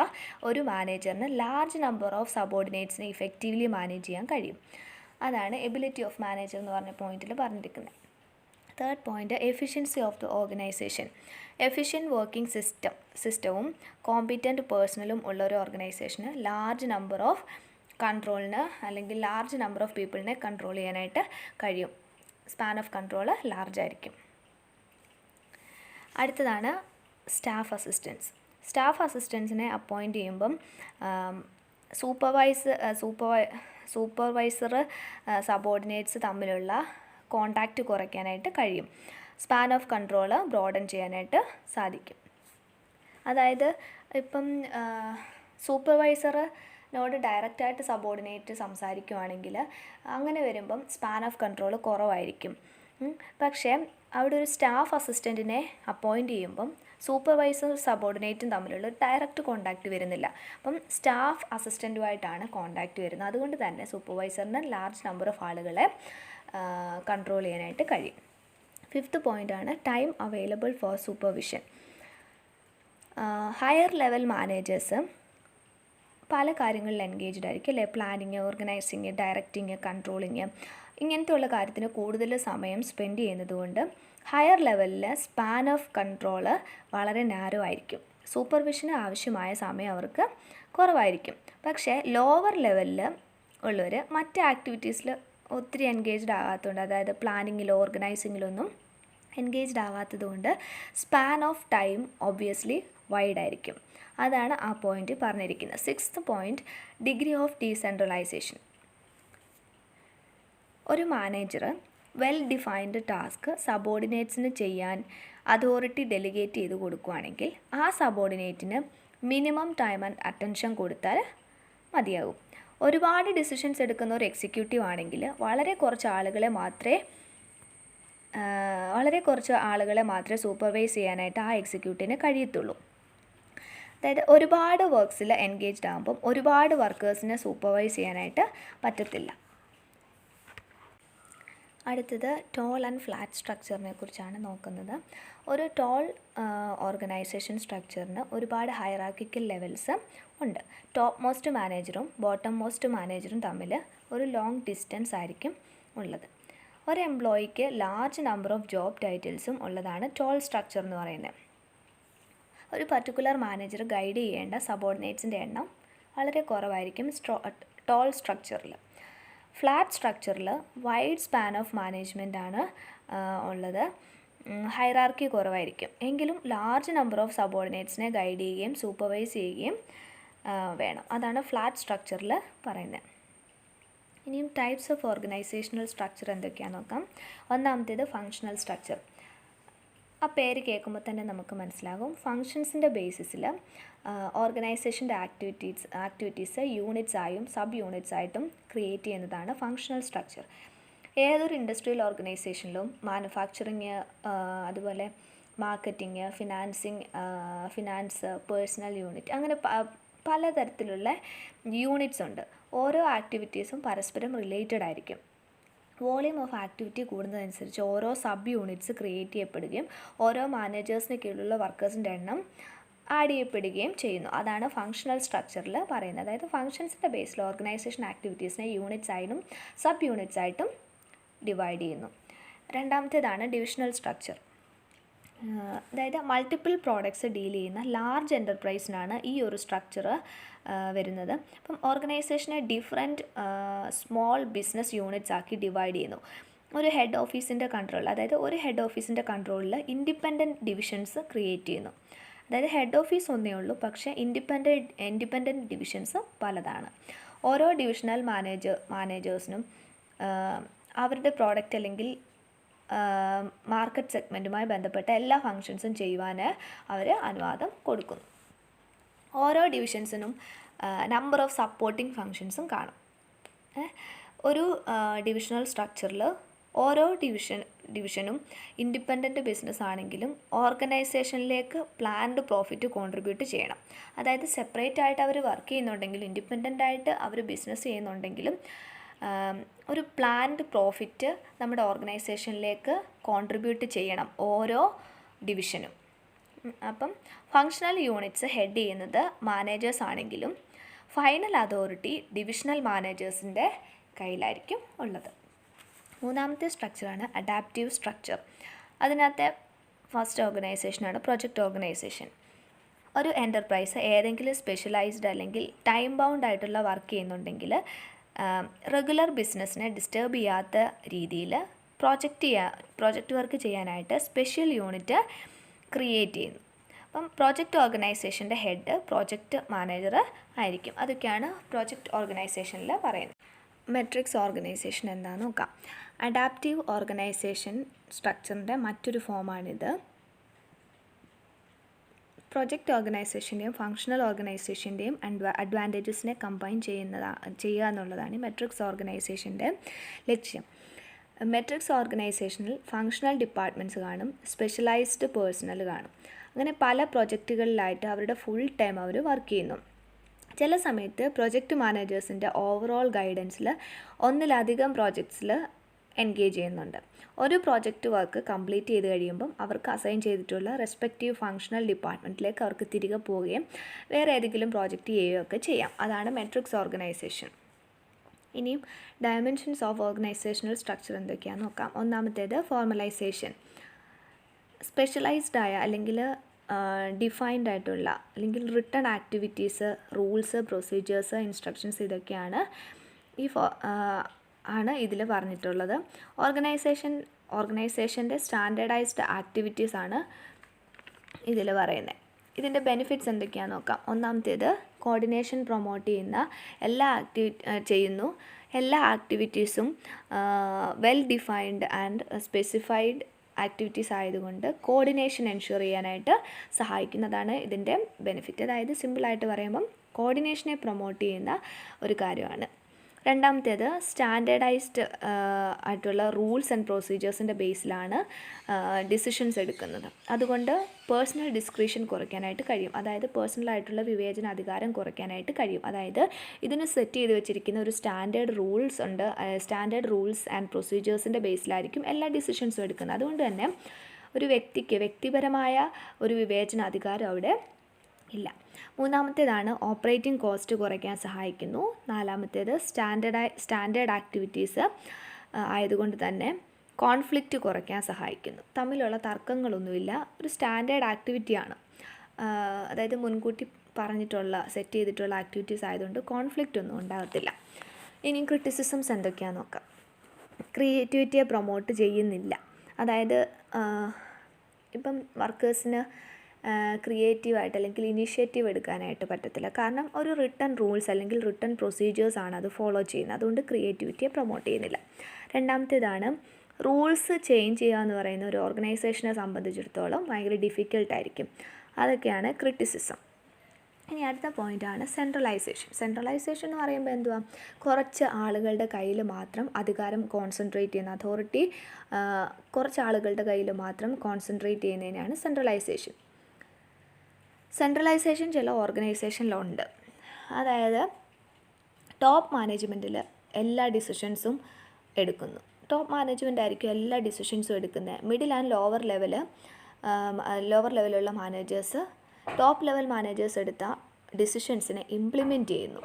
ഒരു മാനേജറിന് ലാർജ് നമ്പർ ഓഫ് സബോർഡിനേറ്റ്സിനെ ഇഫക്റ്റീവ്ലി മാനേജ് ചെയ്യാൻ കഴിയും. അതാണ് എബിലിറ്റി ഓഫ് മാനേജർ എന്ന് പറഞ്ഞ പോയിന്റിൽ പറഞ്ഞിരിക്കുന്നത്. Third point, efficiency of the organisation. Efficient working സിസ്റ്റവും കോമ്പിറ്റൻറ്റ് പേഴ്സണലും ഉള്ള ഒരു ഓർഗനൈസേഷന് ലാർജ് നമ്പർ ഓഫ് കൺട്രോളിന് അല്ലെങ്കിൽ ലാർജ് നമ്പർ ഓഫ് പീപ്പിളിനെ കൺട്രോൾ ചെയ്യാനായിട്ട് കഴിയും. സ്പാൻ ഓഫ് കൺട്രോൾ ലാർജ് ആയിരിക്കും. അടുത്തതാണ് സ്റ്റാഫ് അസിസ്റ്റൻസ്. സ്റ്റാഫ് അസിസ്റ്റൻസിനെ അപ്പോയിൻറ്റ് ചെയ്യുമ്പം സൂപ്പർവൈസർ സബോർഡിനേറ്റ്സ് തമ്മിലുള്ള കോണ്ടാക്റ്റ് കുറയ്ക്കാനായിട്ട് കഴിയും. സ്പാൻ ഓഫ് കൺട്രോൾ ബ്രോഡൻ ചെയ്യാനായിട്ട് സാധിക്കും. അതായത് ഇപ്പം സൂപ്പർവൈസറിനോട് ഡയറക്റ്റായിട്ട് സബോർഡിനേറ്റ് സംസാരിക്കുവാണെങ്കിൽ അങ്ങനെ വരുമ്പം സ്പാൻ ഓഫ് കൺട്രോൾ കുറവായിരിക്കും. പക്ഷേ അവിടെ ഒരു സ്റ്റാഫ് അസിസ്റ്റൻറ്റിനെ അപ്പോയിൻറ്റ് ചെയ്യുമ്പം സൂപ്പർവൈസർ സബോർഡിനേറ്റും തമ്മിലുള്ള ഡയറക്റ്റ് കോണ്ടാക്റ്റ് വരുന്നില്ല. അപ്പം സ്റ്റാഫ് അസിസ്റ്റൻറ്റുമായിട്ടാണ് കോണ്ടാക്റ്റ് വരുന്നത്. അതുകൊണ്ട് തന്നെ സൂപ്പർവൈസറിന് ലാർജ് നമ്പർ ഓഫ് ആളുകളെ കൺട്രോൾ ചെയ്യാനായിട്ട് കഴിയും. ഫിഫ്ത്ത് പോയിൻ്റാണ് time available for supervision. Higher level managers പല കാര്യങ്ങളിൽ എൻഗേജ്ഡ് ആയിരിക്കും അല്ലേ? പ്ലാനിങ്, ഓർഗനൈസിങ്, ഡയറക്റ്റിങ്, കൺട്രോളിങ്, ഇങ്ങനത്തെ ഉള്ള കാര്യത്തിന് കൂടുതൽ സമയം സ്പെൻഡ് ചെയ്യുന്നത് കൊണ്ട് ഹയർ ലെവലിൽ സ്പാൻ ഓഫ് കൺട്രോൾ വളരെ നാരോ ആയിരിക്കും. സൂപ്പർവിഷന് ആവശ്യമായ സമയം അവർക്ക് കുറവായിരിക്കും. പക്ഷേ ലോവർ ലെവലിൽ ഉള്ളവർ മറ്റ് ആക്ടിവിറ്റീസിൽ ഒത്തിരി എൻഗേജ്ഡ് ആകാത്തതുകൊണ്ട്, അതായത് പ്ലാനിങ്ങിലോ ഓർഗനൈസിങ്ങിലൊന്നും എൻഗേജ്ഡ് ആവാത്തതുകൊണ്ട് span of time obviously wide ആയിരിക്കും. അതാണ് ആ പോയിന്റ് പറഞ്ഞിരിക്കുന്നത്. Sixth point, degree of decentralisation. ഒരു മാനേജർ വെൽ ഡിഫൈൻഡ് ടാസ്ക് സബോർഡിനേറ്റ്സിന് ചെയ്യാൻ അതോറിറ്റി ഡെലിഗേറ്റ് ചെയ്ത് കൊടുക്കുകയാണെങ്കിൽ ആ സബോർഡിനേറ്റിന് മിനിമം ടൈം ആൻഡ് അറ്റൻഷൻ കൊടുത്താൽ മതിയാകും. ഒരുപാട് ഡിസിഷൻസ് എടുക്കുന്ന ഒരു എക്സിക്യൂട്ടീവ് ആണെങ്കിൽ വളരെ കുറച്ച് ആളുകളെ മാത്രമേ സൂപ്പർവൈസ് ചെയ്യാനായിട്ട് ആ എക്സിക്യൂട്ടീവിന് കഴിയത്തുള്ളൂ. അതായത് ഒരുപാട് വർക്ക്സിൽ എൻഗേജ്ഡ് ആകുമ്പം ഒരുപാട് വർക്കേഴ്സിനെ സൂപ്പർവൈസ് ചെയ്യാനായിട്ട് പറ്റത്തില്ല. അടുത്തത് ടോൾ ആൻഡ് ഫ്ലാറ്റ് സ്ട്രക്ചറിനെ കുറിച്ചാണ് നോക്കുന്നത്. ഒരു ടോൾ ഓർഗനൈസേഷൻ സ്ട്രക്ചറിന് ഒരുപാട് ഹയറാർക്കിക്കൽ ലെവൽസ് ഉണ്ട്. ടോപ്പ് മോസ്റ്റ് മാനേജറും ബോട്ടം മോസ്റ്റ് മാനേജറും തമ്മിൽ ഒരു ലോങ് ഡിസ്റ്റൻസ് ആയിരിക്കും ഉള്ളത്. ഒരു എംപ്ലോയിക്ക് ലാർജ് നമ്പർ ഓഫ് ജോബ് ടൈറ്റിൽസും ഉള്ളതാണ് ടോൾ സ്ട്രക്ചർ എന്ന് പറയുന്നത്. ഒരു പർട്ടിക്കുലർ മാനേജർ ഗൈഡ് ചെയ്യേണ്ട സബോർഡിനേറ്റ്സിൻ്റെ എണ്ണം വളരെ കുറവായിരിക്കും ടോൾ സ്ട്രക്ചറിൽ. ഫ്ലാറ്റ് സ്ട്രക്ചറിൽ വൈഡ് സ്പാൻ ഓഫ് മാനേജ്മെൻ്റ് ആണ് ഉള്ളത്. ഹൈറാർക്കി കുറവായിരിക്കും. എങ്കിലും ലാർജ് നമ്പർ ഓഫ് സബോർഡിനേറ്റ്സിനെ ഗൈഡ് ചെയ്യുകയും സൂപ്പർവൈസ് ചെയ്യുകയും വേണം. അതാണ് ഫ്ലാറ്റ് സ്ട്രക്ചറിൽ പറയുന്നത്. ഇനിയും ടൈപ്സ് ഓഫ് ഓർഗനൈസേഷണൽ സ്ട്രക്ചർ എന്തൊക്കെയാണെന്ന് നോക്കാം. ഒന്നാമത്തേത് ഫങ്ഷണൽ സ്ട്രക്ചർ. ആ പേര് കേൾക്കുമ്പോൾ തന്നെ നമുക്ക് മനസ്സിലാകും. ഫങ്ഷൻസിൻ്റെ ബേസിസിൽ ഓർഗനൈസേഷൻ്റെ ആക്ടിവിറ്റീസ് യൂണിറ്റ്സ് ആയും സബ് യൂണിറ്റ്സ് ആയിട്ടും ക്രിയേറ്റ് ചെയ്യുന്നതാണ് ഫങ്ഷണൽ സ്ട്രക്ചർ. ഏതൊരു ഇൻഡസ്ട്രിയൽ ഓർഗനൈസേഷനിലും മാനുഫാക്ചറിങ്, അതുപോലെ മാർക്കറ്റിംഗ്, ഫിനാൻസ്, പേഴ്സണൽ യൂണിറ്റ്, അങ്ങനെ പലതരത്തിലുള്ള യൂണിറ്റ്സ് ഉണ്ട്. ഓരോ ആക്ടിവിറ്റീസും പരസ്പരം റിലേറ്റഡ് ആയിരിക്കും. വോളിയം ഓഫ് ആക്ടിവിറ്റി കൂടുന്നതനുസരിച്ച് ഓരോ സബ് യൂണിറ്റ്സ് ക്രിയേറ്റ് ചെയ്യപ്പെടുകയും ഓരോ മാനേജേഴ്സിന് കീഴിലുള്ള വർക്കേഴ്സിൻ്റെ എണ്ണം ആഡ് ചെയ്യപ്പെടുകയും ചെയ്യുന്നു. അതാണ് ഫങ്ഷണൽ സ്ട്രക്ചറിൽ പറയുന്നത്. അതായത് ഫങ്ഷൻസിൻ്റെ ബേസിൽ ഓർഗനൈസേഷൻ ആക്ടിവിറ്റീസിനെ യൂണിറ്റ്സ് ആയിട്ടും സബ് യൂണിറ്റ്സ് ആയിട്ടും ഡിവൈഡ് ചെയ്യുന്നു. രണ്ടാമത്തേതാണ് ഡിവിഷണൽ സ്ട്രക്ചർ. അതായത് മൾട്ടിപ്പിൾ പ്രോഡക്ട്സ് ഡീൽ ചെയ്യുന്ന ലാർജ് എൻ്റർപ്രൈസിനാണ് ഈ ഒരു സ്ട്രക്ചർ വരുന്നത്. അപ്പം ഓർഗനൈസേഷനെ ഡിഫറെൻറ്റ് സ്മോൾ ബിസിനസ് യൂണിറ്റ്സ് ആക്കി ഡിവൈഡ് ചെയ്യുന്നു. ഒരു ഹെഡ് ഓഫീസിൻ്റെ കൺട്രോൾ, അതായത് ഒരു ഹെഡ് ഓഫീസിൻ്റെ കൺട്രോളിൽ ഇൻഡിപെൻഡൻറ്റ് ഡിവിഷൻസ് ക്രിയേറ്റ് ചെയ്യുന്നു. അതായത് ഹെഡ് ഓഫീസ് ഒന്നേ ഉള്ളൂ, പക്ഷേ ഇൻഡിപെൻഡൻറ്റ് ഡിവിഷൻസ് പലതാണ്. ഓരോ ഡിവിഷണൽ മാനേജേഴ്സിനും അവരുടെ പ്രോഡക്റ്റ് അല്ലെങ്കിൽ മാർക്കറ്റ് സെഗ്മെൻറ്റുമായി ബന്ധപ്പെട്ട എല്ലാ ഫങ്ഷൻസും ചെയ്യുവാൻ അവർ അനുവാദം കൊടുക്കുന്നു. ഓരോ ഡിവിഷൻസിനും നമ്പർ ഓഫ് സപ്പോർട്ടിംഗ് ഫങ്ഷൻസും കാണും. ഒരു ഡിവിഷണൽ സ്ട്രക്ചറിൽ ഓരോ ഡിവിഷനും ഇൻഡിപെൻഡൻറ്റ് ബിസിനസ് ആണെങ്കിലും ഓർഗനൈസേഷനിലേക്ക് പ്ലാൻഡ് പ്രോഫിറ്റ് കോൺട്രിബ്യൂട്ട് ചെയ്യണം. അതായത് സെപ്പറേറ്റ് ആയിട്ട് അവർ വർക്ക് ചെയ്യുന്നുണ്ടെങ്കിലും ഇൻഡിപെൻഡൻ്റ് ആയിട്ട് അവർ ബിസിനസ് ചെയ്യുന്നുണ്ടെങ്കിലും ഒരു പ്ലാൻഡ് പ്രോഫിറ്റ് നമ്മുടെ ഓർഗനൈസേഷനിലേക്ക് കോൺട്രിബ്യൂട്ട് ചെയ്യണം ഓരോ ഡിവിഷനും. അപ്പം ഫങ്ഷണൽ യൂണിറ്റ്സ് ഹെഡ് ചെയ്യുന്നത് മാനേജേഴ്സ് ആണെങ്കിലും ഫൈനൽ അതോറിറ്റി ഡിവിഷണൽ മാനേജേഴ്സിൻ്റെ കയ്യിലായിരിക്കും ഉള്ളത്. മൂന്നാമത്തെ സ്ട്രക്ചറാണ് അഡാപ്റ്റീവ് സ്ട്രക്ചർ. അതിനകത്തെ ഫസ്റ്റ് ഓർഗനൈസേഷനാണ് പ്രൊജക്റ്റ് ഓർഗനൈസേഷൻ. ഒരു എൻ്റർപ്രൈസ് ഏതെങ്കിലും സ്പെഷ്യലൈസ്ഡ് അല്ലെങ്കിൽ ടൈം ബൗണ്ട് ആയിട്ടുള്ള വർക്ക് ചെയ്യുന്നുണ്ടെങ്കിൽ റെഗുലർ ബിസിനസ്സിനെ ഡിസ്റ്റർബ് ചെയ്യാത്ത രീതിയിൽ പ്രോജക്റ്റ് വർക്ക് ചെയ്യാനായിട്ട് സ്പെഷ്യൽ യൂണിറ്റ് ക്രിയേറ്റ് ചെയ്യുന്നു. അപ്പം പ്രോജക്റ്റ് ഓർഗനൈസേഷൻ്റെ ഹെഡ് പ്രോജക്റ്റ് മാനേജർ ആയിരിക്കും. അതൊക്കെയാണ് പ്രോജക്റ്റ് ഓർഗനൈസേഷനിൽ പറയുന്നത്. മെട്രിക്സ് ഓർഗനൈസേഷൻ എന്താണെന്ന് നോക്കാം. അഡാപ്റ്റീവ് ഓർഗനൈസേഷൻ സ്ട്രക്ചറിൻ്റെ മറ്റൊരു ഫോമാണിത്. പ്രൊജക്റ്റ് ഓർഗനൈസേഷൻ്റെയും ഫങ്ഷണൽ ഓർഗനൈസേഷൻ്റെയും അഡ്വാൻറ്റേജസിനെ കമ്പൈൻ ചെയ്യുക എന്നുള്ളതാണ് മെട്രിക്സ് ഓർഗനൈസേഷൻ്റെ ലക്ഷ്യം. മെട്രിക്സ് ഓർഗനൈസേഷനിൽ ഫങ്ഷണൽ ഡിപ്പാർട്ട്മെൻറ്റ്സ് കാണും, സ്പെഷ്യലൈസ്ഡ് പേഴ്സണൽ കാണും. അങ്ങനെ പല പ്രൊജക്റ്റുകളിലായിട്ട് അവരുടെ ഫുൾ ടൈം അവർ വർക്ക് ചെയ്യുന്നു. ചില സമയത്ത് പ്രൊജക്റ്റ് മാനേജേഴ്സിൻ്റെ ഓവറോൾ ഗൈഡൻസിൽ ഒന്നിലധികം പ്രോജക്ട്സിൽ എൻഗേജ് ചെയ്യുന്നുണ്ട്. ഒരു പ്രോജക്റ്റ് വർക്ക് കംപ്ലീറ്റ് ചെയ്ത് കഴിയുമ്പം അവർക്ക് അസൈൻ ചെയ്തിട്ടുള്ള റെസ്പെക്റ്റീവ് ഫങ്ഷണൽ ഡിപ്പാർട്ട്മെൻറ്റിലേക്ക് അവർക്ക് തിരികെ പോവുകയും വേറെ ഏതെങ്കിലും പ്രോജക്റ്റ് ചെയ്യുകയൊക്കെ ചെയ്യാം. അതാണ് മെട്രിക്സ് ഓർഗനൈസേഷൻ. ഇനിയും ഡയമെൻഷൻസ് ഓഫ് ഓർഗനൈസേഷണൽ സ്ട്രക്ചർ എന്തൊക്കെയാണെന്ന് നോക്കാം. ഒന്നാമത്തേത് ഫോർമലൈസേഷൻ. സ്പെഷ്യലൈസ്ഡ് ആയ അല്ലെങ്കിൽ ഡിഫൈൻഡ് ആയിട്ടുള്ള അല്ലെങ്കിൽ written activities, rules, procedures, instructions ഇതൊക്കെയാണ് ഇതിൽ പറഞ്ഞിട്ടുള്ളത്. ഓർഗനൈസേഷൻ്റെ സ്റ്റാൻഡേർഡൈസ്ഡ് ആക്ടിവിറ്റീസ് ആണ് ഇതിൽ പറയുന്നത്. ഇതിൻ്റെ ബെനിഫിറ്റ്സ് എന്തൊക്കെയാണെന്ന് നോക്കാം. ഒന്നാമത്തേത് കോർഡിനേഷൻ പ്രൊമോട്ട് ചെയ്യുന്നു. എല്ലാ ആക്ടിവിറ്റീസും well defined and specified activities ആയതുകൊണ്ട് കോർഡിനേഷൻ എൻഷുർ ചെയ്യാനായിട്ട് സഹായിക്കുന്നതാണ് ഇതിൻ്റെ ബെനിഫിറ്റ്. അതായത് സിമ്പിളായിട്ട് പറയുമ്പം കോർഡിനേഷനെ പ്രൊമോട്ട് ചെയ്യുന്ന ഒരു കാര്യമാണ്. രണ്ടാമത്തേത് സ്റ്റാൻഡേർഡൈസ്ഡ് ആയിട്ടുള്ള റൂൾസ് ആൻഡ് പ്രൊസീജിയേഴ്സിൻ്റെ ബേസിലാണ് ഡിസിഷൻസ് എടുക്കുന്നത്. അതുകൊണ്ട് പേഴ്സണൽ ഡിസ്ക്രിഷൻ കുറയ്ക്കാനായിട്ട് കഴിയും. അതായത് പേഴ്സണലായിട്ടുള്ള വിവേചന അധികാരം കുറയ്ക്കാനായിട്ട് കഴിയും. അതായത് ഇതിന് സെറ്റ് ചെയ്ത് വെച്ചിരിക്കുന്ന ഒരു സ്റ്റാൻഡേർഡ് റൂൾസ് ഉണ്ട്. സ്റ്റാൻഡേർഡ് റൂൾസ് ആൻഡ് പ്രൊസീജിയേഴ്സിൻ്റെ ബേസിലായിരിക്കും എല്ലാ ഡിസിഷൻസും എടുക്കുന്നത്. അതുകൊണ്ട് തന്നെ ഒരു വ്യക്തിപരമായ ഒരു വിവേചന അധികാരം അവിടെ ഇല്ല. മൂന്നാമത്തേതാണ് ഓപ്പറേറ്റിംഗ് കോസ്റ്റ് കുറയ്ക്കാൻ സഹായിക്കുന്നു. നാലാമത്തേത് സ്റ്റാൻഡേർഡ് ആക്ടിവിറ്റീസ് ആയതുകൊണ്ട് തന്നെ കോൺഫ്ലിക്റ്റ് കുറയ്ക്കാൻ സഹായിക്കുന്നു. തമ്മിലുള്ള തർക്കങ്ങളൊന്നുമില്ല, ഒരു സ്റ്റാൻഡേർഡ് ആക്ടിവിറ്റിയാണ്. അതായത് മുൻകൂട്ടി സെറ്റ് ചെയ്തിട്ടുള്ള ആക്ടിവിറ്റീസ് ആയതുകൊണ്ട് കോൺഫ്ലിക്റ്റ് ഒന്നും ഉണ്ടാകത്തില്ല. ഇനി ക്രിറ്റിസിസംസ് എന്തൊക്കെയാണെന്ന് നോക്കാം. ക്രിയേറ്റിവിറ്റിയെ പ്രൊമോട്ട് ചെയ്യുന്നില്ല. അതായത് ഇപ്പം വർക്കേഴ്സിന് ക്രിയേറ്റീവായിട്ട് അല്ലെങ്കിൽ ഇനീഷ്യേറ്റീവ് എടുക്കാനായിട്ട് പറ്റത്തില്ല. കാരണം ഒരു റിട്ടൺ റൂൾസ് അല്ലെങ്കിൽ റിട്ടൺ പ്രൊസീജിയേഴ്സ് ആണ് അത് ഫോളോ ചെയ്യുന്നത്. അതുകൊണ്ട് ക്രിയേറ്റിവിറ്റിയെ പ്രൊമോട്ട് ചെയ്യുന്നില്ല. രണ്ടാമത്തേതാണ് റൂൾസ് ചേഞ്ച് ചെയ്യുക എന്ന് പറയുന്ന ഒരു ഓർഗനൈസേഷനെ സംബന്ധിച്ചിടത്തോളം ഭയങ്കര ഡിഫിക്കൽട്ടായിരിക്കും. അതൊക്കെയാണ് ക്രിറ്റിസിസം. ഇനി അടുത്ത പോയിൻ്റാണ് സെൻട്രലൈസേഷൻ എന്ന് പറയുമ്പോൾ എന്തുവാ, കുറച്ച് ആളുകളുടെ കയ്യിൽ മാത്രം അധികാരം കോൺസെൻട്രേറ്റ് ചെയ്യുന്ന അതോറിറ്റി കുറച്ച് ആളുകളുടെ കയ്യിൽ മാത്രം കോൺസെൻട്രേറ്റ് ചെയ്യുന്നതിനാണ് സെൻട്രലൈസേഷൻ ചില ഓർഗനൈസേഷനിലുണ്ട്. അതായത് ടോപ്പ് മാനേജ്മെൻറ്റിൽ എല്ലാ ഡിസിഷൻസും എടുക്കുന്നു. ടോപ്പ് മാനേജ്മെൻ്റ് ആയിരിക്കും എല്ലാ ഡിസിഷൻസും എടുക്കുന്നത്. മിഡിൽ ആൻഡ് ലോവർ ലെവലുള്ള മാനേജേഴ്സ് ടോപ്പ് ലെവൽ മാനേജേഴ്സ് എടുത്ത ഡിസിഷൻസിനെ ഇംപ്ലിമെൻറ്റ് ചെയ്യുന്നു.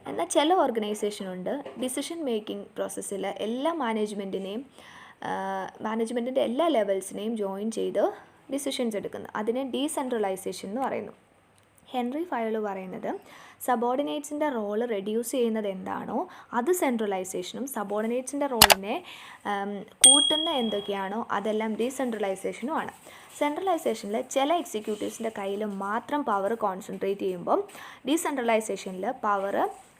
എന്നാൽ ചില ഓർഗനൈസേഷനുണ്ട് ഡിസിഷൻ മേക്കിംഗ് പ്രോസസ്സിൽ എല്ലാ മാനേജ്മെൻറ്റിനെയും മാനേജ്മെൻറ്റിൻ്റെ എല്ലാ ലെവൽസിനെയും ജോയിൻ ചെയ്ത് ഡിസിഷൻസ് എടുക്കുന്നത്. അതിനെ ഡീസെൻട്രലൈസേഷൻ എന്ന് പറയുന്നു. ഹെൻറി ഫയോൾ പറയുന്നത് സബോർഡിനേറ്റ്സിൻ്റെ റോള് റെഡ്യൂസ് ചെയ്യുന്നത് എന്താണോ അത് സെൻട്രലൈസേഷനും, സബോർഡിനേറ്റ്സിൻ്റെ റോളിനെ കൂട്ടുന്ന എന്തൊക്കെയാണോ അതെല്ലാം ഡീസെൻട്രലൈസേഷനുമാണ്. സെൻട്രലൈസേഷനിൽ ചില എക്സിക്യൂട്ടീവ്സിൻ്റെ കയ്യിൽ മാത്രം പവർ കോൺസെൻട്രേറ്റ് ചെയ്യുമ്പം ഡീസെൻട്രലൈസേഷനിൽ പവർ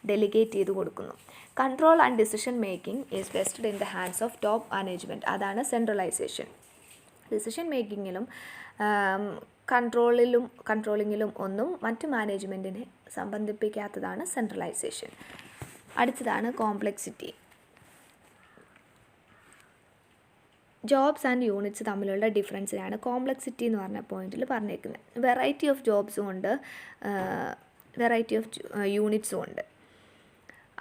ഡെലിഗേറ്റ് ചെയ്ത് കൊടുക്കുന്നു. Control and decision making is vested in the hands of top management. അതാണ് സെൻട്രലൈസേഷൻ. ഡിസിഷൻ മേക്കിങ്ങിലും കൺട്രോളിങ്ങിലും ഒന്നും മറ്റ് മാനേജ്മെൻറ്റിനെ സംബന്ധിപ്പിക്കാത്തതാണ് സെൻട്രലൈസേഷൻ. അടുത്തതാണ് കോംപ്ലക്സിറ്റി. ജോബ്സ് ആൻഡ് യൂണിറ്റ്സ് തമ്മിലുള്ള ഡിഫറൻസിനാണ് കോംപ്ലക്സിറ്റി എന്ന് പറഞ്ഞ പോയിന്റിൽ പറഞ്ഞേക്കുന്നത്. വെറൈറ്റി ഓഫ് ജോബ്സും ഉണ്ട്, വെറൈറ്റി ഓഫ് യൂണിറ്റ്സും ഉണ്ട്.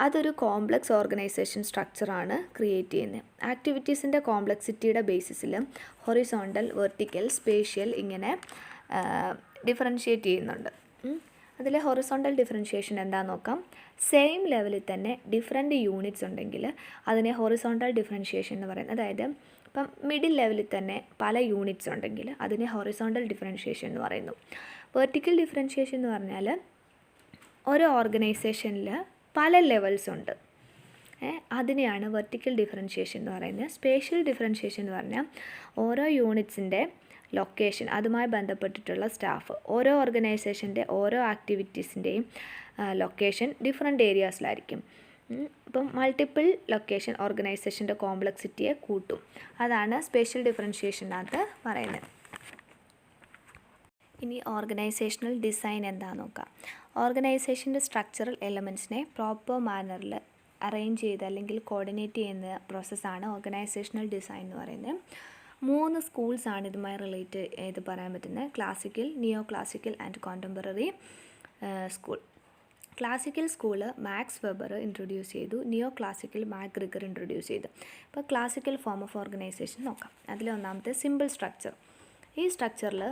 അതൊരു കോംപ്ലക്സ് ഓർഗനൈസേഷൻ സ്ട്രക്ചറാണ് ക്രിയേറ്റ് ചെയ്യുന്നത്. ആക്ടിവിറ്റീസിൻ്റെ കോംപ്ലക്സിറ്റിയുടെ ബേസിസിൽ ഹൊറിസോണ്ടൽ, വെർട്ടിക്കൽ, സ്പേഷ്യൽ ഇങ്ങനെ ഡിഫറൻഷ്യേറ്റ് ചെയ്യുന്നുണ്ട്. അതിൽ ഹൊറിസോണ്ടൽ ഡിഫറൻഷ്യേഷൻ എന്താണെന്ന് നോക്കാം. സെയിം ലെവലിൽ തന്നെ ഡിഫറെൻറ്റ് യൂണിറ്റ്സ് ഉണ്ടെങ്കിൽ അതിനെ ഹൊറിസോണ്ടൽ ഡിഫറൻഷ്യേഷൻ എന്ന് പറയുന്നത്. അതായത് ഇപ്പം മിഡിൽ ലെവലിൽ തന്നെ പല യൂണിറ്റ്സ് ഉണ്ടെങ്കിൽ അതിനെ ഹൊറിസോണ്ടൽ ഡിഫറൻഷ്യേഷൻ എന്ന് പറയുന്നു. വെർട്ടിക്കൽ ഡിഫറൻഷ്യേഷൻ എന്ന് പറഞ്ഞാൽ ഓരോ ഓർഗനൈസേഷനിൽ പല ലെവൽസ് ഉണ്ട്, അതിനെയാണ് വെർട്ടിക്കൽ ഡിഫറൻഷ്യേഷൻ എന്ന് പറയുന്നത്. സ്പേഷ്യൽ ഡിഫറൻഷ്യേഷൻ എന്ന് പറഞ്ഞാൽ ഓരോ യൂണിറ്റ്സിൻ്റെ ലൊക്കേഷൻ, അതുമായി ബന്ധപ്പെട്ടിട്ടുള്ള സ്റ്റാഫ്, ഓരോ ഓർഗനൈസേഷൻ്റെ ഓരോ ആക്ടിവിറ്റീസിൻ്റെയും ലൊക്കേഷൻ ഡിഫറെൻറ്റ് ഏരിയാസിലായിരിക്കും. ഇപ്പം മൾട്ടിപ്പിൾ ലൊക്കേഷൻ ഓർഗനൈസേഷൻ്റെ കോംപ്ലക്സിറ്റിയെ കൂട്ടും. അതാണ് സ്പേഷ്യൽ ഡിഫറൻഷ്യേഷനകത്ത് പറയുന്നത്. ഇനി ഓർഗനൈസേഷണൽ ഡിസൈൻ എന്താണെന്ന് നോക്കാം. ഓർഗനൈസേഷൻ്റെ സ്ട്രക്ചറൽ എലമെൻറ്റ്സിനെ പ്രോപ്പർ മാനറിൽ അറേഞ്ച് ചെയ്ത് അല്ലെങ്കിൽ കോർഡിനേറ്റ് ചെയ്യുന്ന പ്രോസസ്സാണ് ഓർഗനൈസേഷണൽ ഡിസൈൻ എന്ന് പറയുന്നത്. 3 സ്കൂൾസാണ് ഇതുമായി റിലേറ്റ് ചെയ്ത് പറയാൻ പറ്റുന്നത്. Classical, neo classical and contemporary school. Classical school Max Weber introduce ചെയ്തു. നിയോ ക്ലാസിക്കൽ മാക്ഗ്രിഗർ ഇൻട്രൊഡ്യൂസ് ചെയ്തു. ഇപ്പോൾ ക്ലാസിക്കൽ ഫോം ഓഫ് ഓർഗനൈസേഷൻ നോക്കാം. അതിലൊന്നാമത്തെ സിമ്പിൾ സ്ട്രക്ചർ. ഈ സ്ട്രക്ചറിൽ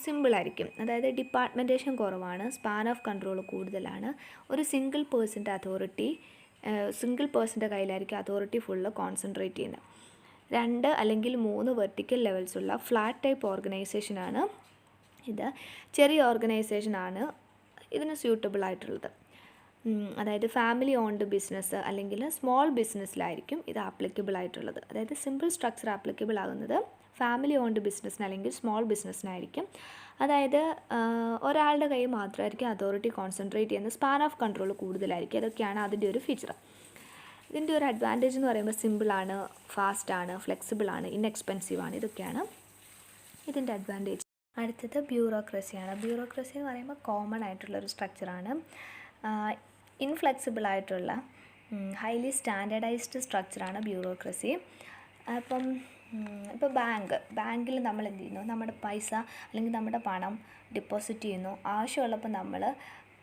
സിമ്പിളായിരിക്കും, അതായത് ഡിപ്പാർട്ട്മെൻറ്റേഷൻ കുറവാണ്, സ്പാൻ ഓഫ് കൺട്രോൾ കൂടുതലാണ്, ഒരു സിംഗിൾ പേഴ്സൻ്റെ കയ്യിലായിരിക്കും അതോറിറ്റി ഫുള്ള് കോൺസെൻട്രേറ്റ് ചെയ്യുന്നത്. 2 അല്ലെങ്കിൽ 3 വെർട്ടിക്കൽ ലെവൽസുള്ള ഫ്ലാറ്റ് ടൈപ്പ് ഓർഗനൈസേഷനാണ് ഇത്. ചെറിയ ഓർഗനൈസേഷനാണ് ഇതിന് സ്യൂട്ടബിൾ ആയിട്ടുള്ളത്. അതായത് ഫാമിലി ഓൺഡ് ബിസിനസ് അല്ലെങ്കിൽ സ്മോൾ ബിസിനസ്സിലായിരിക്കും ഇത് ആപ്ലിക്കബിൾ ആയിട്ടുള്ളത്. അതായത് സിമ്പിൾ സ്ട്രക്ചർ ആപ്ലിക്കബിൾ ആകുന്നത് ഫാമിലി ഓൺഡ് ബിസിനസ്സിന് അല്ലെങ്കിൽ സ്മോൾ ബിസിനസ്സിനായിരിക്കും. അതായത് ഒരാളുടെ കയ്യിൽ മാത്രമായിരിക്കും അതോറിറ്റി കോൺസെൻട്രേറ്റ് ചെയ്യുന്ന, സ്പാൻ ഓഫ് കൺട്രോൾ കൂടുതലായിരിക്കും. അതൊക്കെയാണ് അതിൻ്റെ ഒരു ഫീച്ചർ. ഇതിൻ്റെ ഒരു അഡ്വാൻറ്റേജ് എന്ന് പറയുമ്പോൾ സിമ്പിളാണ്, ഫാസ്റ്റാണ്, ഫ്ലെക്സിബിളാണ്, ഇൻഎക്സ്പെൻസീവാണ്. ഇതൊക്കെയാണ് ഇതിൻ്റെ അഡ്വാൻറ്റേജ്. അടുത്തത് ബ്യൂറോക്രസിയാണ്. ബ്യൂറോക്രസി എന്ന് പറയുമ്പോൾ കോമൺ ആയിട്ടുള്ളൊരു സ്ട്രക്ചറാണ്. ഇൻഫ്ലെക്സിബിൾ ആയിട്ടുള്ള ഹൈലി സ്റ്റാൻഡേർഡൈസ്ഡ് സ്ട്രക്ചറാണ് ബ്യൂറോക്രസി. ഇപ്പോൾ ബാങ്കിൽ നമ്മൾ എന്ത് ചെയ്യുന്നു, നമ്മുടെ പൈസ അല്ലെങ്കിൽ നമ്മുടെ പണം ഡെപ്പോസിറ്റ് ചെയ്യുന്നു. ആവശ്യമുള്ളപ്പോൾ നമ്മൾ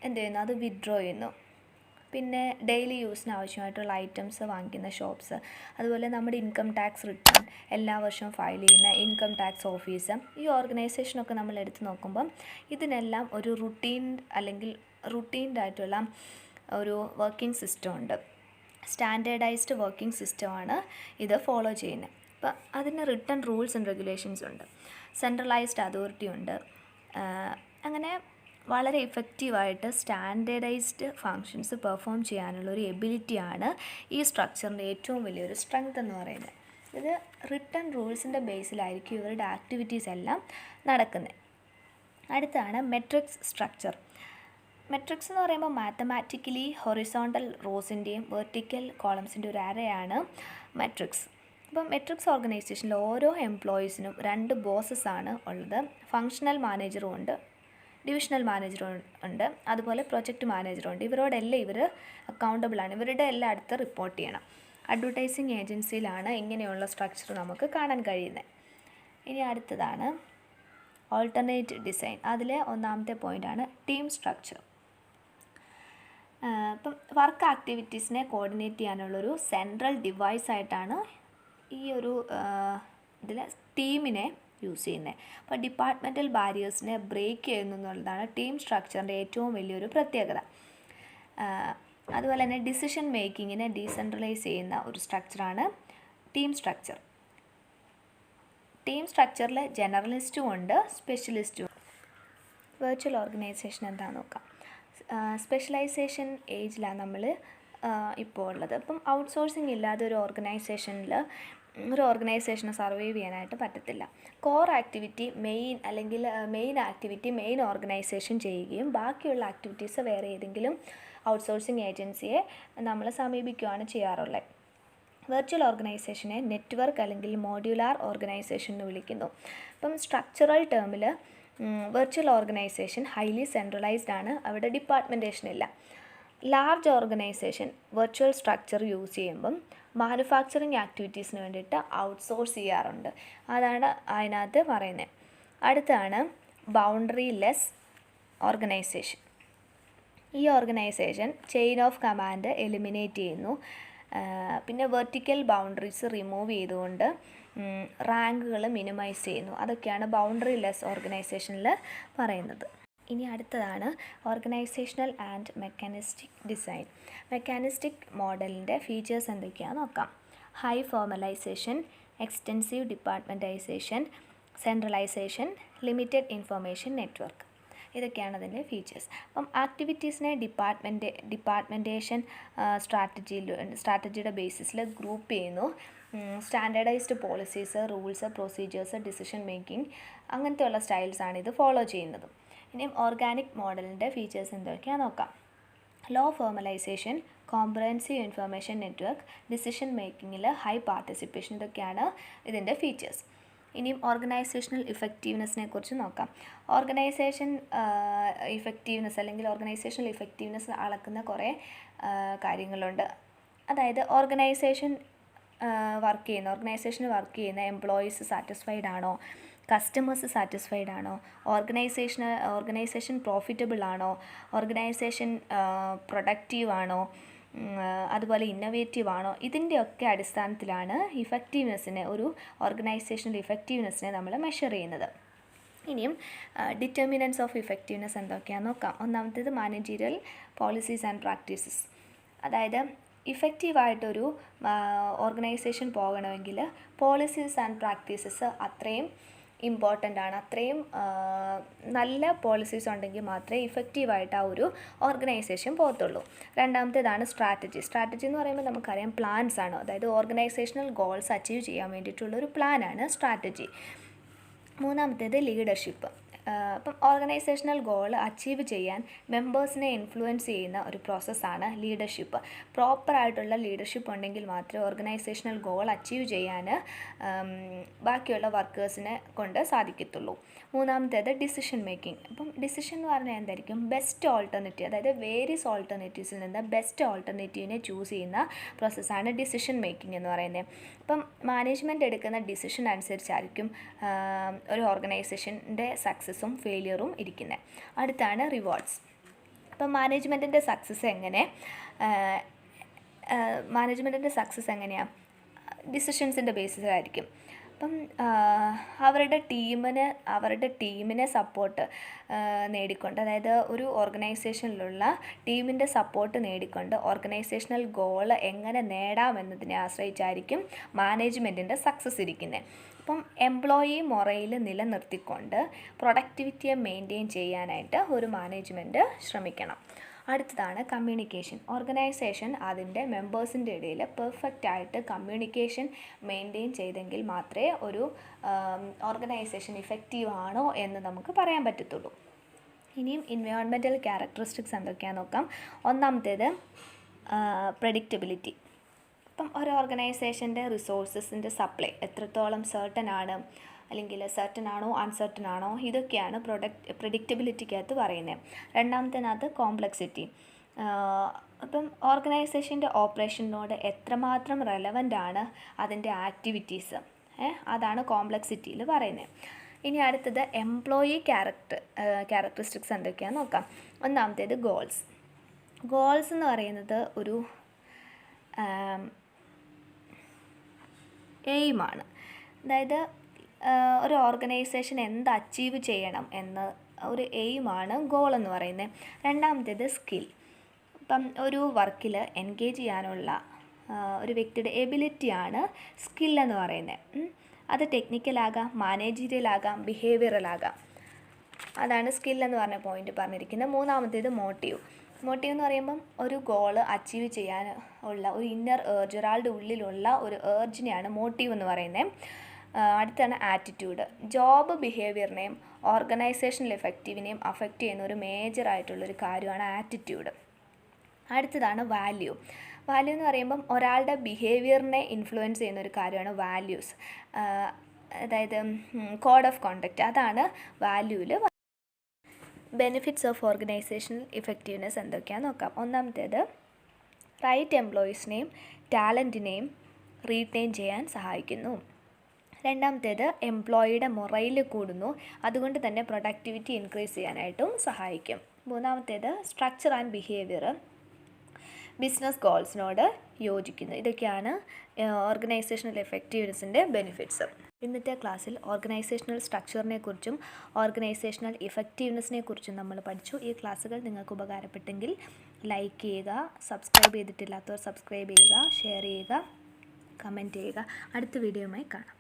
എന്ത് ചെയ്യുന്നു, അത് വിത്ഡ്രോ ചെയ്യുന്നു. പിന്നെ ഡെയിലി യൂസിന് ആവശ്യമായിട്ടുള്ള ഐറ്റംസ് വാങ്ങിക്കുന്ന ഷോപ്സ്, അതുപോലെ നമ്മുടെ ഇൻകം ടാക്സ് റിട്ടേൺ എല്ലാ വർഷവും ഫയൽ ചെയ്യുന്ന ഇൻകം ടാക്സ് ഓഫീസ്, ഈ ഓർഗനൈസേഷനൊക്കെ നമ്മൾ എടുത്ത് നോക്കുമ്പം ഇതിനെല്ലാം ഒരു റുട്ടീൻഡ് ആയിട്ടുള്ള ഒരു വർക്കിംഗ് സിസ്റ്റം ഉണ്ട്. സ്റ്റാൻഡേർഡൈസ്ഡ് വർക്കിംഗ് സിസ്റ്റമാണ് ഇത് ഫോളോ ചെയ്യുന്നത്. അപ്പം അതിന് റിട്ടൺ റൂൾസ് ആൻഡ് റെഗുലേഷൻസ് ഉണ്ട്, സെൻട്രലൈസ്ഡ് അതോറിറ്റി ഉണ്ട്. അങ്ങനെ വളരെ ഇഫക്റ്റീവായിട്ട് സ്റ്റാൻഡേർഡൈസ്ഡ് ഫങ്ഷൻസ് പെർഫോം ചെയ്യാനുള്ള ഒരു എബിലിറ്റിയാണ് ഈ സ്ട്രക്ചറിൻ്റെ ഏറ്റവും വലിയൊരു സ്ട്രെങ്ത് എന്ന് പറയുന്നത്. ഇത് റിട്ടൺ റൂൾസിൻ്റെ ബേസിലായിരിക്കും ഇവരുടെ ആക്ടിവിറ്റീസ് എല്ലാം നടക്കുന്നത്. അടുത്താണ് മെട്രിക്സ് സ്ട്രക്ചർ. മെട്രിക്സ് എന്ന് പറയുമ്പോൾ മാത്തമാറ്റിക്കലി ഹൊറിസോണ്ടൽ റോസിൻ്റെയും വെർട്ടിക്കൽ കോളംസിൻ്റെ ഒരു അറേയാണ് മെട്രിക്സ്. ഇപ്പം മെട്രിക്സ് ഓർഗനൈസേഷനിൽ ഓരോ എംപ്ലോയീസിനും 2 ബോസസ്സാണ് ഉള്ളത്. ഫങ്ഷണൽ മാനേജറും ഉണ്ട്, ഡിവിഷണൽ മാനേജറും ഉണ്ട്, അതുപോലെ പ്രൊജക്റ്റ് മാനേജറും ഉണ്ട്. ഇവരോടെല്ലാം ഇവർ അക്കൗണ്ടബിളാണ്, ഇവരുടെ എല്ലാം അടുത്ത് റിപ്പോർട്ട് ചെയ്യണം. അഡ്വർടൈസിങ് ഏജൻസിയിലാണ് ഇങ്ങനെയുള്ള സ്ട്രക്ചർ നമുക്ക് കാണാൻ കഴിയുന്നത്. ഇനി അടുത്തതാണ് ഓൾട്ടർനേറ്റ് ഡിസൈൻ. അതിലെ ഒന്നാമത്തെ പോയിൻ്റാണ് ടീം സ്ട്രക്ചർ. ഇപ്പം വർക്ക് ആക്ടിവിറ്റീസിനെ കോർഡിനേറ്റ് ചെയ്യാനുള്ളൊരു സെൻട്രൽ ഡിവൈസായിട്ടാണ് ഈ ഒരു ഇതിൽ ടീമിനെ യൂസ് ചെയ്യുന്നത്. അപ്പോൾ ഡിപ്പാർട്ട്മെൻറ്റൽ ബാരിയേഴ്സിനെ ബ്രേക്ക് ചെയ്യുന്നു എന്നുള്ളതാണ് ടീം സ്ട്രക്ചറിൻ്റെ ഏറ്റവും വലിയൊരു പ്രത്യേകത. അതുപോലെ തന്നെ ഡിസിഷൻ മേക്കിങ്ങിനെ ഡീസെൻട്രലൈസ് ചെയ്യുന്ന ഒരു സ്ട്രക്ചറാണ് ടീം സ്ട്രക്ചർ. ടീം സ്ട്രക്ചറിൽ ജനറലിസ്റ്റും ഉണ്ട്, സ്പെഷ്യലിസ്റ്റും. വെർച്വൽ ഓർഗനൈസേഷൻ എന്താണെന്ന് നോക്കാം. സ്പെഷ്യലൈസേഷൻ ഏജിലാണ് നമ്മൾ ഇപ്പോൾ ഉള്ളത്. അപ്പം ഔട്ട്സോഴ്സിങ് ഇല്ലാതെ ഒരു ഓർഗനൈസേഷന് സർവൈവ് ചെയ്യാനായിട്ട് പറ്റത്തില്ല. Core activity main activity main organisation ചെയ്യുകയും ബാക്കിയുള്ള ആക്ടിവിറ്റീസ് വേറെ ഏതെങ്കിലും ഔട്ട്സോഴ്സിങ് ഏജൻസിയെ നമ്മൾ സമീപിക്കുകയാണ് ചെയ്യാറുള്ളത്. വെർച്വൽ ഓർഗനൈസേഷനെ നെറ്റ്വർക്ക് അല്ലെങ്കിൽ മോഡ്യുലാർ ഓർഗനൈസേഷൻ എന്ന് വിളിക്കുന്നു. അപ്പം സ്ട്രക്ചറൽ ടേമിൽ വെർച്വൽ ഓർഗനൈസേഷൻ ഹൈലി സെൻട്രലൈസ്ഡ് ആണ്, അവിടെ ഡിപ്പാർട്ട്മെൻറ്റേഷൻ ഇല്ല. Large organisation virtual structure use ചെയ്യുമ്പം മാനുഫാക്ചറിങ് ആക്ടിവിറ്റീസിന് വേണ്ടിയിട്ട് ഔട്ട്സോഴ്സ് ചെയ്യാറുണ്ട്. അതാണ് അതിനകത്ത് പറയുന്നത്. അടുത്താണ് ബൗണ്ടറി ലെസ് ഓർഗനൈസേഷൻ. ഈ organisation chain of command eliminate ചെയ്യുന്നു. പിന്നെ വെർട്ടിക്കൽ ബൗണ്ടറീസ് റിമൂവ് ചെയ്തുകൊണ്ട് റാങ്കുകൾ മിനിമൈസ് ചെയ്യുന്നു. അതൊക്കെയാണ് ബൗണ്ടറി ലെസ് ഓർഗനൈസേഷനിൽ പറയുന്നത്. ഇനി അടുത്തതാണ് organisational and mechanistic design. Mechanistic മോഡലിൻ്റെ ഫീച്ചേഴ്സ് എന്തൊക്കെയാണെന്ന് നോക്കാം. High formalisation, extensive departmentalisation, centralisation, limited information network. ഇതൊക്കെയാണ് അതിൻ്റെ ഫീച്ചേഴ്സ്. അപ്പം ആക്ടിവിറ്റീസിനെ ഡിപ്പാർട്ട്മെൻറ്റേഷൻ സ്ട്രാറ്റജിയുടെ ബേസിസിൽ ഗ്രൂപ്പ് ചെയ്യുന്നു. Standardised policies, rules, procedures, decision making അങ്ങനത്തെയുള്ള സ്റ്റൈൽസാണ് ഇത് ഫോളോ ചെയ്യുന്നത്. ഇനിയും ഓർഗാനിക് മോഡലിൻ്റെ ഫീച്ചേഴ്സ് എന്തൊക്കെയാണെന്ന് നോക്കാം. Low formalisation, comprehensive information network, decision മേക്കിങ്ങിൽ ഹൈ പാർട്ടിസിപ്പേഷൻ, ഇതൊക്കെയാണ് ഇതിൻ്റെ ഫീച്ചേഴ്സ്. ഇനിയും ഓർഗനൈസേഷണൽ ഇഫക്റ്റീവ്നെസ്സിനെ കുറിച്ച് നോക്കാം. ഓർഗനൈസേഷൻ ഇഫക്റ്റീവ്നെസ് അല്ലെങ്കിൽ ഓർഗനൈസേഷണൽ ഇഫക്റ്റീവ്നെസ് അളക്കുന്ന കുറേ കാര്യങ്ങളുണ്ട്. അതായത് ഓർഗനൈസേഷന് വർക്ക് ചെയ്യുന്ന എംപ്ലോയീസ് സാറ്റിസ്ഫൈഡ് ആണോ, കസ്റ്റമേഴ്സ് സാറ്റിസ്ഫൈഡ് ആണോ, ഓർഗനൈസേഷൻ പ്രോഫിറ്റബിൾ ആണോ, ഓർഗനൈസേഷൻ പ്രൊഡക്റ്റീവ് ആണോ, അതുപോലെ ഇന്നൊവേറ്റീവ് ആണോ, ഇതിൻ്റെയൊക്കെ അടിസ്ഥാനത്തിലാണ് ഒരു ഓർഗനൈസേഷണൽ ഇഫക്റ്റീവ്നെസ്സിനെ നമ്മൾ മെഷർ ചെയ്യുന്നത്. ഇനിയും ഡിറ്റർമിനൻസ് ഓഫ് ഇഫക്റ്റീവ്നെസ് എന്തൊക്കെയാണെന്ന് നോക്കാം. ഒന്നാമത്തേത് മാനേജീരിയൽ പോളിസീസ് ആൻഡ് പ്രാക്ടീസസ്. അതായത് ഇഫക്റ്റീവായിട്ടൊരു ഓർഗനൈസേഷൻ പോകണമെങ്കിൽ പോളിസീസ് ആൻഡ് പ്രാക്ടീസസ് അത്രയും ഇമ്പോർട്ടൻ്റ് ആണ്. അത്രയും നല്ല പോളിസീസ് ഉണ്ടെങ്കിൽ മാത്രമേ ഇഫക്റ്റീവായിട്ട് ആ ഒരു ഓർഗനൈസേഷൻ പോകത്തുള്ളൂ. രണ്ടാമത്തേതാണ് സ്ട്രാറ്റജി. സ്ട്രാറ്റജി എന്ന് പറയുമ്പോൾ നമുക്കറിയാം പ്ലാൻസ് ആണ്. അതായത് ഓർഗനൈസേഷണൽ ഗോൾസ് അച്ചീവ് ചെയ്യാൻ വേണ്ടിയിട്ടുള്ളൊരു പ്ലാനാണ് സ്ട്രാറ്റജി. മൂന്നാമത്തേത് ലീഡർഷിപ്പ്. അപ്പം ഓർഗനൈസേഷണൽ ഗോൾ അച്ചീവ് ചെയ്യാൻ മെമ്പേഴ്സിനെ ഇൻഫ്ലുവൻസ് ചെയ്യുന്ന ഒരു പ്രോസസ്സാണ് ലീഡർഷിപ്പ്. പ്രോപ്പറായിട്ടുള്ള ലീഡർഷിപ്പ് ഉണ്ടെങ്കിൽ മാത്രമേ ഓർഗനൈസേഷണൽ ഗോൾ അച്ചീവ് ചെയ്യാൻ ബാക്കിയുള്ള വർക്കേഴ്സിനെ കൊണ്ട് സാധിക്കത്തുള്ളൂ. മൂന്നാമത്തേത് ഡിസിഷൻ മേക്കിംഗ്. അപ്പം ഡിസിഷൻ എന്ന് പറഞ്ഞാൽ എന്തായിരിക്കും? ബെസ്റ്റ് ഓൾട്ടർനേറ്റീവ്, അതായത് വേരിയസ് ഓൾട്ടർനേറ്റീവ്സിൽ നിന്ന് ബെസ്റ്റ് ഓൾട്ടർനേറ്റീവിനെ ചൂസ് ചെയ്യുന്ന പ്രോസസ്സാണ് ഡിസിഷൻ മേക്കിംഗ് എന്ന് പറയുന്നത്. അപ്പം മാനേജ്മെൻറ്റ് എടുക്കുന്ന ഡിസിഷൻ അനുസരിച്ചായിരിക്കും ഒരു ഓർഗനൈസേഷൻ്റെ സക്സസ്സും ഫെയിലിയറും ഇരിക്കുന്നത്. അടുത്താണ് റിവാർഡ്സ്. അപ്പം മാനേജ്മെൻറ്റിൻ്റെ സക്സസ് എങ്ങനെയാണ്? ഡിസിഷൻസിൻ്റെ ബേസിസിലായിരിക്കും. അപ്പം അവരുടെ ടീമിനെ സപ്പോർട്ട് നേടിക്കൊണ്ട്, അതായത് ഒരു ഓർഗനൈസേഷനിലുള്ള ടീമിൻ്റെ സപ്പോർട്ട് നേടിക്കൊണ്ട് ഓർഗനൈസേഷണൽ ഗോൾ എങ്ങനെ നേടാമെന്നതിനെ ആശ്രയിച്ചായിരിക്കും മാനേജ്മെൻറ്റിൻ്റെ സക്സസ് ഇരിക്കുന്നത്. അപ്പം എംപ്ലോയി മൊറയിൽ നിലനിർത്തിക്കൊണ്ട് പ്രൊഡക്ടിവിറ്റിയെ മെയിൻറ്റെയിൻ ചെയ്യാനായിട്ട് ഒരു മാനേജ്മെൻറ്റ് ശ്രമിക്കണം. അടുത്തതാണ് കമ്മ്യൂണിക്കേഷൻ. ഓർഗനൈസേഷൻ അതിൻ്റെ മെമ്പേഴ്സിൻ്റെ ഇടയിൽ പെർഫെക്റ്റ് ആയിട്ട് കമ്മ്യൂണിക്കേഷൻ മെയിൻറ്റെയിൻ ചെയ്തെങ്കിൽ മാത്രമേ ഒരു ഓർഗനൈസേഷൻ ഇഫക്റ്റീവ് ആണോ എന്ന് നമുക്ക് പറയാൻ പറ്റത്തുള്ളൂ. ഇനിയും എൻവയോൺമെൻറ്റൽ ക്യാരക്ടറിസ്റ്റിക്സ് എന്തൊക്കെയാണെന്ന് നോക്കാം. ഒന്നാമത്തേത് പ്രെഡിക്റ്റബിലിറ്റി. അപ്പം ഒരു ഓർഗനൈസേഷൻ്റെ റിസോഴ്സസിൻ്റെ സപ്ലൈ എത്രത്തോളം സർട്ടൻ ആണ്, അല്ലെങ്കിൽ സർട്ടൻ ആണോ അൺസർട്ടൻ ആണോ, ഇതൊക്കെയാണ് പ്രെഡിക്റ്റബിലിറ്റിക്കകത്ത് പറയുന്നത്. രണ്ടാമത്തേനകത്ത് കോംപ്ലക്സിറ്റി. അപ്പം ഓർഗനൈസേഷൻ്റെ ഓപ്പറേഷനോട് എത്രമാത്രം റെലവൻ്റ് ആണ് അതിൻ്റെ ആക്ടിവിറ്റീസ്, അതാണ് കോംപ്ലക്സിറ്റിയിൽ പറയുന്നത്. ഇനി അടുത്തത് എംപ്ലോയി ക്യാരക്ടറിസ്റ്റിക്സ് എന്തൊക്കെയാണെന്ന് നോക്കാം. ഒന്നാമത്തേത് ഗോൾസ് എന്ന് പറയുന്നത് ഒരു എയിമാണ്. അതായത് ഒരു ഓർഗനൈസേഷൻ എന്ത് അച്ചീവ് ചെയ്യണം എന്ന ഒരു എയിമാണ് ഗോൾ എന്ന് പറയുന്നത്. രണ്ടാമത്തേത് സ്കിൽ. ഇപ്പം ഒരു വർക്കിൽ എൻഗേജ് ചെയ്യാനുള്ള ഒരു വ്യക്തിയുടെ എബിലിറ്റിയാണ് സ്കില്ലെന്ന് പറയുന്നത്. അത് ടെക്നിക്കലാകാം, മാനേജീരിയലാകാം, ബിഹേവിയറലാകാം. അതാണ് സ്കില്ലെന്ന് പറഞ്ഞ പോയിന്റ് പറഞ്ഞിരിക്കുന്നത്. മൂന്നാമത്തേത് മോട്ടീവ്. മോട്ടീവ് എന്ന് പറയുമ്പം ഒരു ഗോള് അച്ചീവ് ചെയ്യാൻ ഉള്ള ഒരു ഇന്നർ ഏർജ്, ഒരാളുടെ ഉള്ളിലുള്ള ഒരു ഏർജിനെയാണ് മോട്ടീവ് എന്ന് പറയുന്നത്. അടുത്താണ് ആറ്റിറ്റ്യൂഡ്. ജോബ് ബിഹേവിയറിനെയും ഓർഗനൈസേഷണൽ എഫക്റ്റീവിനെയും അഫക്റ്റ് ചെയ്യുന്ന ഒരു മേജറായിട്ടുള്ളൊരു കാര്യമാണ് ആറ്റിറ്റ്യൂഡ്. അടുത്തതാണ് വാല്യൂ. വാല്യൂ എന്ന് പറയുമ്പം ഒരാളുടെ ബിഹേവിയറിനെ ഇൻഫ്ലുവൻസ് ചെയ്യുന്ന ഒരു കാര്യമാണ് വാല്യൂസ്. അതായത് കോഡ് ഓഫ് കോണ്ടക്റ്റ്, അതാണ് വാല്യൂവിൽ. ബെനിഫിറ്റ്സ് ഓഫ് ഓർഗനൈസേഷണൽ ഇഫക്റ്റീവ്നെസ് എന്തൊക്കെയാണെന്ന് നോക്കാം. ഒന്നാമത്തേത്, റൈറ്റ് എംപ്ലോയീസിനെയും ടാലൻറ്റിനെയും റീറ്റെയിൻ ചെയ്യാൻ സഹായിക്കുന്നു. രണ്ടാമത്തേത്, എംപ്ലോയിയുടെ മൊറൈൽ കൂടുന്നു, അതുകൊണ്ട് തന്നെ പ്രൊഡക്ടിവിറ്റി ഇൻക്രീസ് ചെയ്യാനായിട്ടും സഹായിക്കും. മൂന്നാമത്തേത്, സ്ട്രക്ചർ ആൻഡ് ബിഹേവിയർ ബിസിനസ് ഗോൾസിനോട് യോജിക്കുന്നു. ഇതൊക്കെയാണ് ഓർഗനൈസേഷണൽ എഫക്റ്റീവ്നെസ്സിൻ്റെ ബെനിഫിറ്റ്സ്. ഇന്നത്തെ ക്ലാസ്സിൽ ഓർഗനൈസേഷണൽ സ്ട്രക്ചറിനെ കുറിച്ചും ഓർഗനൈസേഷണൽ ഇഫക്റ്റീവ്നെസ്സിനെ കുറിച്ചും നമ്മൾ പഠിച്ചു. ഈ ക്ലാസ്സുകൾ നിങ്ങൾക്ക് ഉപകാരപ്പെട്ടെങ്കിൽ ലൈക്ക് ചെയ്യുക, സബ്സ്ക്രൈബ് ചെയ്തിട്ടില്ലാത്തവർ സബ്സ്ക്രൈബ് ചെയ്യുക, ഷെയർ ചെയ്യുക, കമൻറ്റ് ചെയ്യുക. അടുത്ത വീഡിയോയുമായി കാണാം.